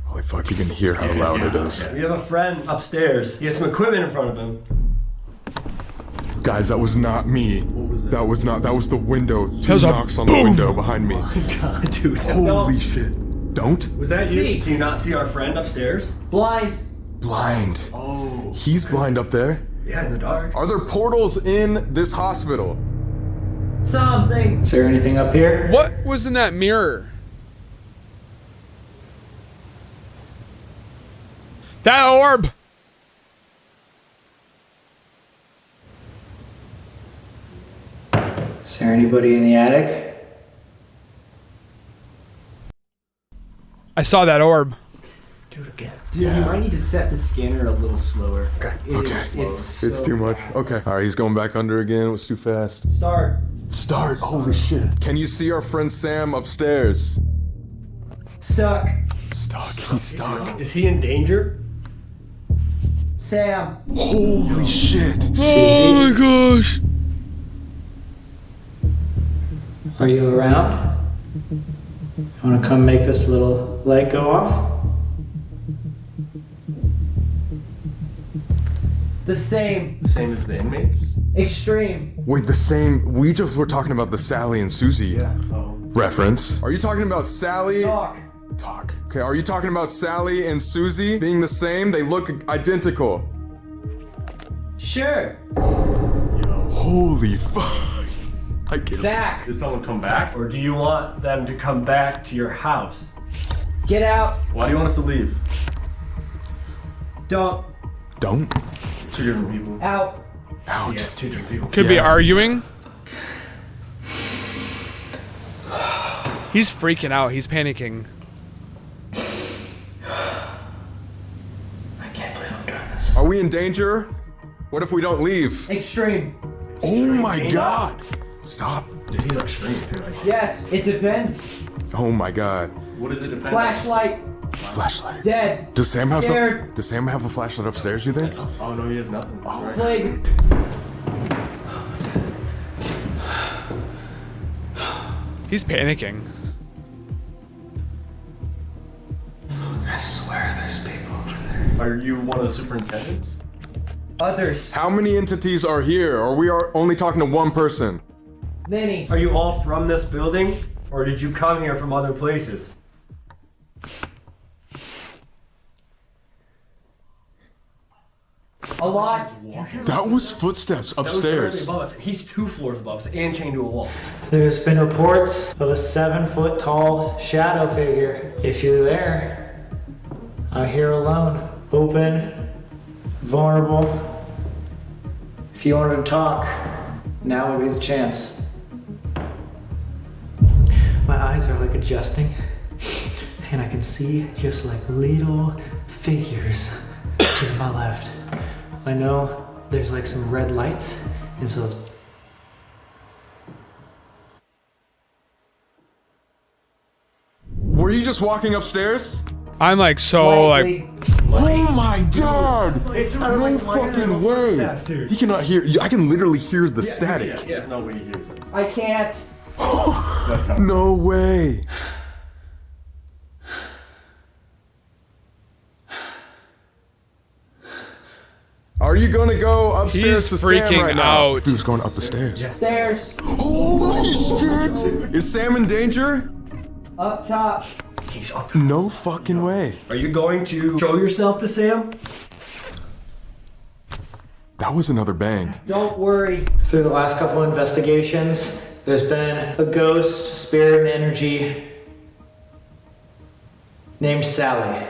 Holy fuck, you can hear how loud it is. We have a friend upstairs. He has some equipment in front of him. Guys, that was not me. What was that? That was not. That was the window. Two was a knocks on the window behind me. God, dude. Holy shit. Don't? Was that you? Can you not see our friend upstairs? Blind. Blind. Oh. He's blind up there. Yeah, in the dark. Are there portals in this hospital? Something. Is there anything up here? What was in that mirror? That orb! Is there anybody in the attic? I saw that orb. Dude, you might need to set the scanner a little slower. Okay. It's so It's too much. fast. Okay. All right, he's going back under again. It was too fast. Start. Start. Holy shit. Can you see our friend Sam upstairs? Stuck. Stuck. He's stuck. Is he in danger? Sam. Holy shit. Oh my gosh. Are you around? You want to come make this little light go off? The same. The same as the inmates? Extreme. Wait, the same. We just were talking about the Sally and Susie reference. Are you talking about Sally? Talk. Okay, are you talking about Sally and Susie being the same? They look identical. Sure. Holy fuck. I get it. Back. Did someone come back? Or do you want them to come back to your house? Get out. Why do you want us to leave? Don't. Don't? Two different people. Out. Out. Yes, two different people. Could be arguing. He's freaking out. He's panicking. I can't believe I'm doing this. Are we in danger? What if we don't leave? Extreme. Oh my god. Stop. Dude, he's extreme too. Yes, it depends. Oh my god. What does it depend Flashlight. Flashlight. Dead. Does Sam have Scared. Does Sam have a flashlight upstairs, you think? Oh no, he has nothing. Oh, Plague. He's panicking. I swear there's people over there. Are you one of the superintendents? Others. How many entities are here? Or we are only talking to one person? Many. Are you all from this building? Or did you come here from other places? A lot. That was footsteps That was directly upstairs. above us. He's 2 floors above us and chained to a wall. There's been reports of a 7-foot tall shadow figure. If you're there, I'm here alone, open, vulnerable. If you wanted to talk, now would be the chance. My eyes are like adjusting, and I can see just like little figures to my left. I know there's like some red lights, and so it's Were you just walking upstairs? I'm like so Lightly. Oh my god! It sounded No like lighter fucking way! footsteps, dude. He cannot hear. I can literally hear the static. There's no way he hears this. I can't. That's coming. No way! Are you gonna go upstairs He's to Sam freaking right now? out. He was going up the stairs. Stairs. Holy shit! Is Sam in danger? Up top. He's up. No fucking way. Are you going to show yourself to Sam? That was another bang. Don't worry. Through the last couple investigations, there's been a ghost, spirit, and energy named Sally.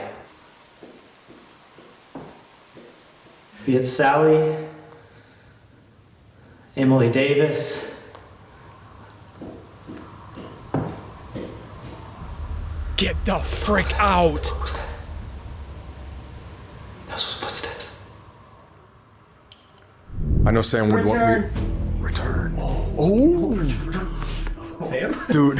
Be it Sally, Emily Davis, get the frick out. those were footsteps. I know Sam would want me. Return. Oh. Sam? Dude,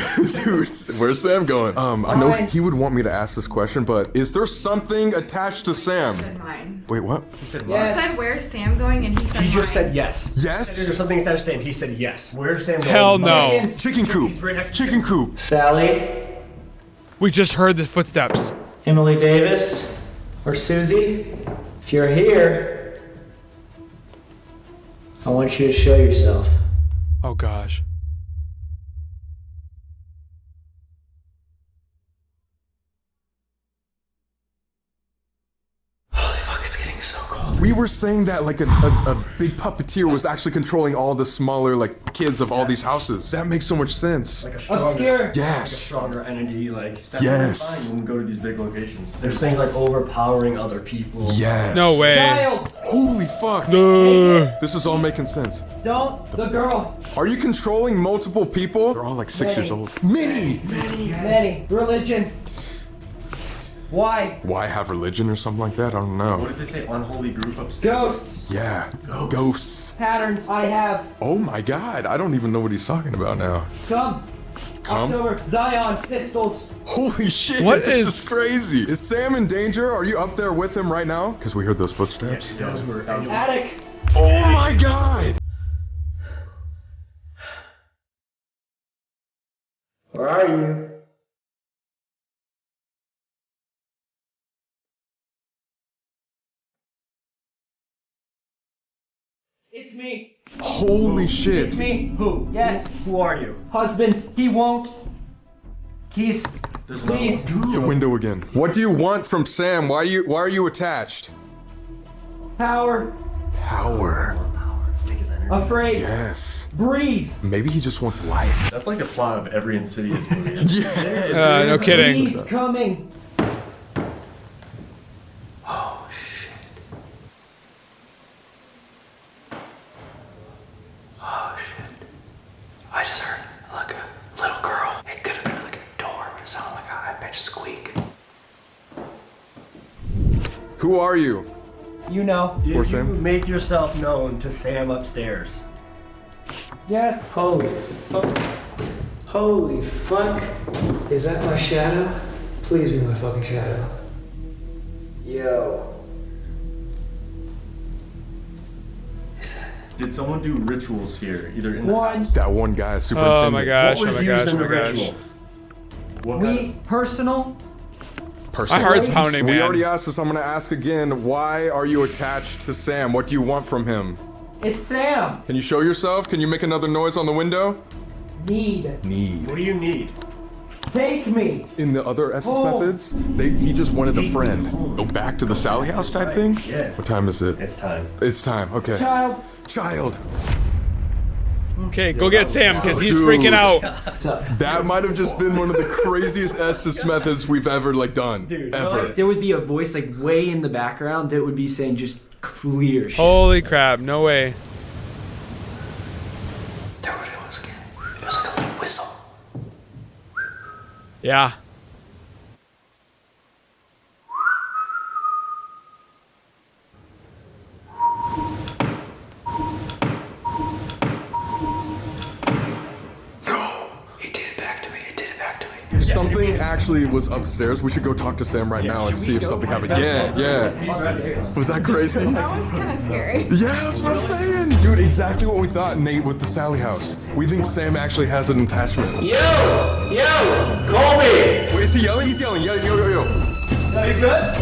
where's Sam going? I know Fine. he would want me to ask this question, but is there something attached to Sam? Said mine. Wait, what? He said I Yes. said, where's Sam going? And he said, He just mine. said yes. Yes? There's something attached to Sam. He said yes. Where's Sam going? Hell no. Chickens. Chicken coop. He's right next to Chicken coop. Sally, We just heard the footsteps. Emily Davis, or Susie, if you're here, I want you to show yourself. Oh gosh. Holy fuck, it's getting so cold. We were saying that like a big puppeteer was actually controlling all the smaller like kids of all these houses. That makes so much sense. like a stronger, Obscure. like a Yes. stronger entity. Like That's Yes. fine when we go to these big locations. there's things like overpowering other people. Yes. No way. Child. Holy fuck. This is all making sense. Don't. The girl. Are you controlling multiple people? They're all like 6 years Many. old. Many. Many. Religion. Why? Why have religion or something like that? I don't know. What did they say? Unholy group upstairs? Ghosts. Yeah. Ghosts. Patterns. I have. Oh my god. I don't even know what he's talking about now. Come. Come? October. Zion. Pistols. Holy shit. What this is- is crazy. Is Sam in danger? Are you up there with him right now? Because we heard those footsteps. Those were Attic. Oh my god. Where are you? It's me. Holy shit. It's me. Who? Yes. Who are you? Husband. He won't. Keys. Please. The window again. What do you want from Sam? Why are you attached? Power. Power. Afraid. Yes. Breathe. Maybe he just wants life. That's like the plot of every Insidious movie. Yeah. No kidding. He's coming. Oh shit. Oh shit. I just heard like a little girl. It could have been like a door, but it sounded like a high-pitched squeak. Who are you? You know. Did Or you Sam? make yourself known to Sam upstairs? Yes. Holy fuck. Is that my shadow? Please be my fucking shadow. Yo. Did someone do rituals here, either in the One. That one guy, superintendent. Oh my gosh. What Oh was my used gosh. in Oh the my gosh. ritual? What kind We personal. My heart's pounding, We man. already asked this. I'm gonna ask again. Why are you attached to Sam? What do you want from him? It's Sam. Can you show yourself? Can you make another noise on the window? Need. What do you need? Take me. In the other Estes Oh. methods, he just wanted a friend. Go back to the Sally house type thing? Yeah. What time is it? It's time. It's time, okay. Child. Child. Okay, go get Sam because he's Dude. freaking out. That might have just been one of the craziest Estes methods we've ever done. Dude, ever. There would be a voice like way in the background that would be saying just clear shit. Holy crap, no way. There it was again. It was like a little whistle. Yeah. It did it back to me. It did it back to me. If something actually was upstairs, we should go talk to Sam right now and see if something happened. Yeah. Was that crazy? That was kind of scary. Yeah, that's what I'm saying. Dude, exactly what we thought, Nate, with the Sally house. We think Sam actually has an attachment. Yo, Colby. Wait, is he yelling? He's yelling. Yo. Are you good?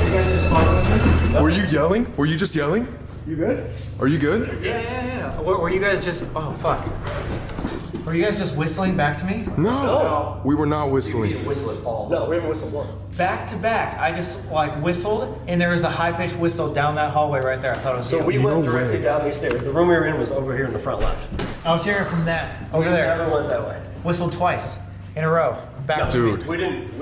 You guys just fucking with me? Were you yelling? Were you just yelling? You good? Are you good? Yeah. Were you guys just? Oh fuck. Were you guys just whistling back to me? No. We were not whistling. Whistle at all. No, we haven't whistled once. Back to back. I just like whistled, and there was a high pitched whistle down that hallway right there. I thought it was So you. we went No directly way. down these stairs. The room we were in was over here in the front left. I was hearing from that over We there. never went that way. Whistled twice in a row. Back to me. Dude. We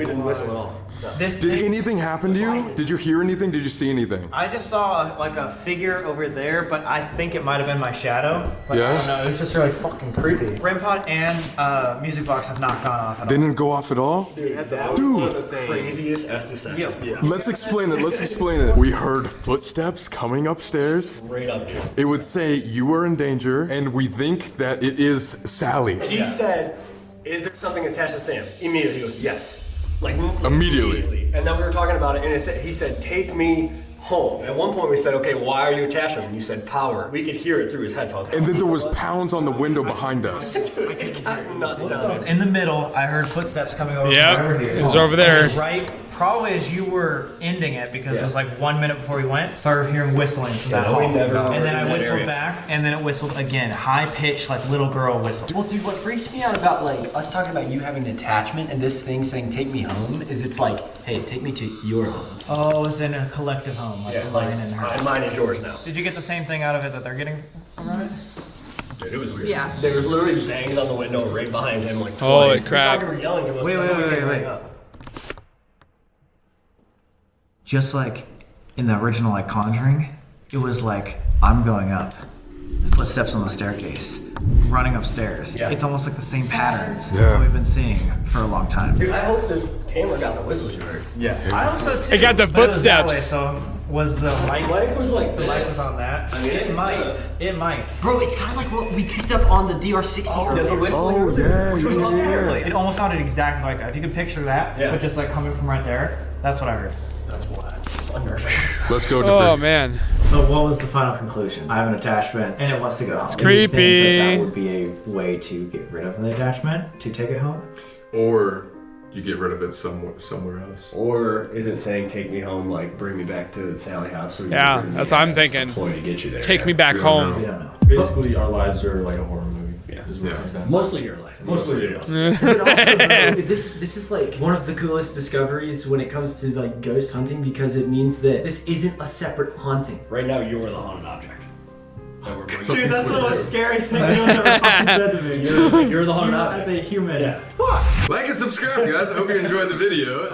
didn't whistle at all. No. This Did thing- anything happen to you? Did you hear anything? Did you see anything? I just saw like a figure over there, but I think it might have been my shadow. But I Yeah? don't know. It was just really fucking creepy. REM pod and music box have not gone off at all. They didn't go off at all? That was one of the craziest Estes sessions. Yeah. Let's explain it. We heard footsteps coming upstairs. Right up here. It would say you are in danger, and we think that it is Sally. He said, "Is there something attached to Sam?" Immediately he goes, "Yes." Like Immediately. And then we were talking about it, and he said, "Take me home." At one point we said, "Okay, why are you attached to him?" And you said, "Power." We could hear it through his headphones. And then there was pounds on the window behind us. Nuts down there. In the middle, I heard footsteps coming over. Yep, from over here. it was over there. And it was right, probably as you were ending it, because it was like 1 minute before we went. Started hearing whistling from that we hall. never were And then in I that whistled area. back, and then it whistled again, high pitched, like little girl whistle. Well, dude, what freaks me out about like us talking about you having an attachment and this thing saying "take me home" is it's like, hey, take me to your home. Oh, it's in a collective home, like mine and hers. Mine is yours now. Did you get the same thing out of it that they're getting from it? Dude, it was weird. Yeah. There was literally bangs on the window right behind him, like Holy twice. crap. We thought you were yelling to us. Wait, That's wait, why we wait, came wait, running wait. up. Just like in the original like Conjuring, it was like I'm going up, footsteps on the staircase, running upstairs. Yeah. It's almost like the same patterns Yeah. that we've been seeing for a long time. Dude, I hope this camera got the whistles you heard. I hope so too. It got the but it was that way, footsteps. so was the mic? Mike was like The mic was on that. I mean, it might. It might. Bro, it's kind of like what we picked up on the DR60 earlier. the whistling. Oh, yeah, Which was up there. It almost sounded exactly like that. If you could picture that, Yeah. but just like coming from right there, that's what I heard. That's why. unnerving. Let's go. Oh man. So what was the final conclusion? I have an attachment and it wants to go home. It's creepy. Do you think that would be a way to get rid of the attachment, to take it home? Or you get rid of it somewhere else. Or is it saying take me home, like bring me back to the Sally house? So Yeah, that's what I'm thinking. To get you there. Take me back home. We don't know. Basically, our lives are like a horror movie. Yeah. Is what it comes down to. Mostly your life. Mostly your life. But also, this is like one of the coolest discoveries when it comes to like ghost hunting, because it means that this isn't a separate haunting. Right now, you're the haunted object. Dude, that's the most scary thing anyone's ever fucking said to me. You're the haunted As object. a human. Yeah. Fuck. Like and subscribe, guys. I hope you enjoyed the video.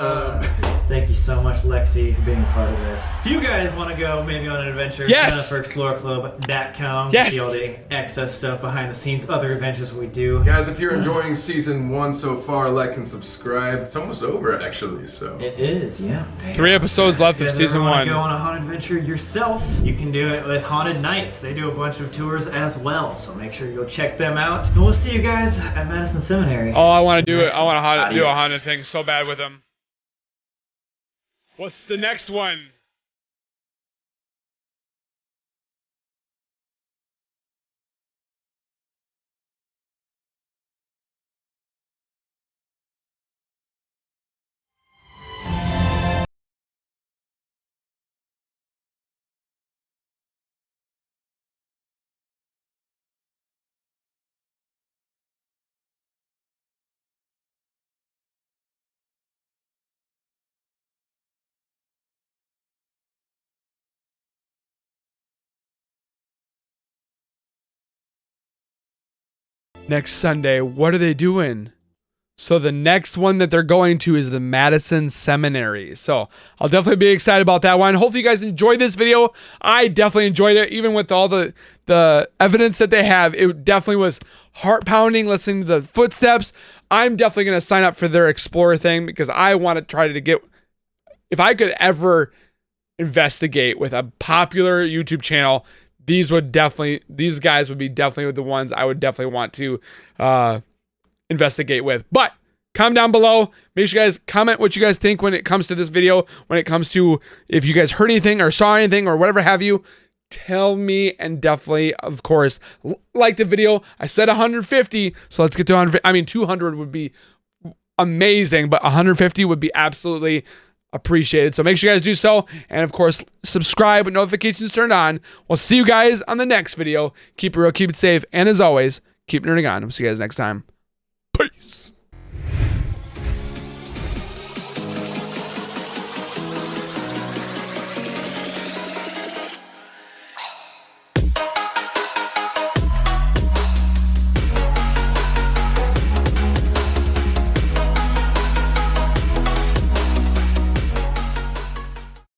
Thank you so much, Lexi, for being a part of this. If you guys want to go maybe on an adventure, Yes. sign up for ExploreClub.com. Yes. See all the excess stuff behind the scenes, other adventures we do. Guys, if you're enjoying season 1 so far, like and subscribe. It's almost over, actually. So It is, yeah. 3 episodes left If of you guys season ever wanna 1. go on a haunted adventure yourself, you can do it with Haunted Nights. They do a bunch of tours as well, so make sure you go check them out. And we'll see you guys at Madison Seminary. Oh, I want to do it. I want to do a haunted thing so bad with him. What's the next one? Next Sunday, what are they doing? So the next one that they're going to is the Madison Seminary. So I'll definitely be excited about that one. Hopefully you guys enjoyed this video. I definitely enjoyed it, even with all the evidence that they have. It definitely was heart pounding listening to the footsteps. I'm definitely going to sign up for their Explorer thing, because I want to try to get, if I could ever investigate with a popular YouTube channel, these guys would be definitely the ones I would definitely want to investigate with. But comment down below. Make sure you guys comment what you guys think when it comes to this video, when it comes to if you guys heard anything or saw anything or whatever have you. Tell me, and definitely, of course, like the video. I said 150, so let's get to 100. I mean, 200 would be amazing, but 150 would be absolutely appreciated. So make sure you guys do so, and of course subscribe with notifications turned on. We'll see you guys on the next video. Keep it real, keep it safe, and as always, keep nerding on. We'll see you guys next time. Peace.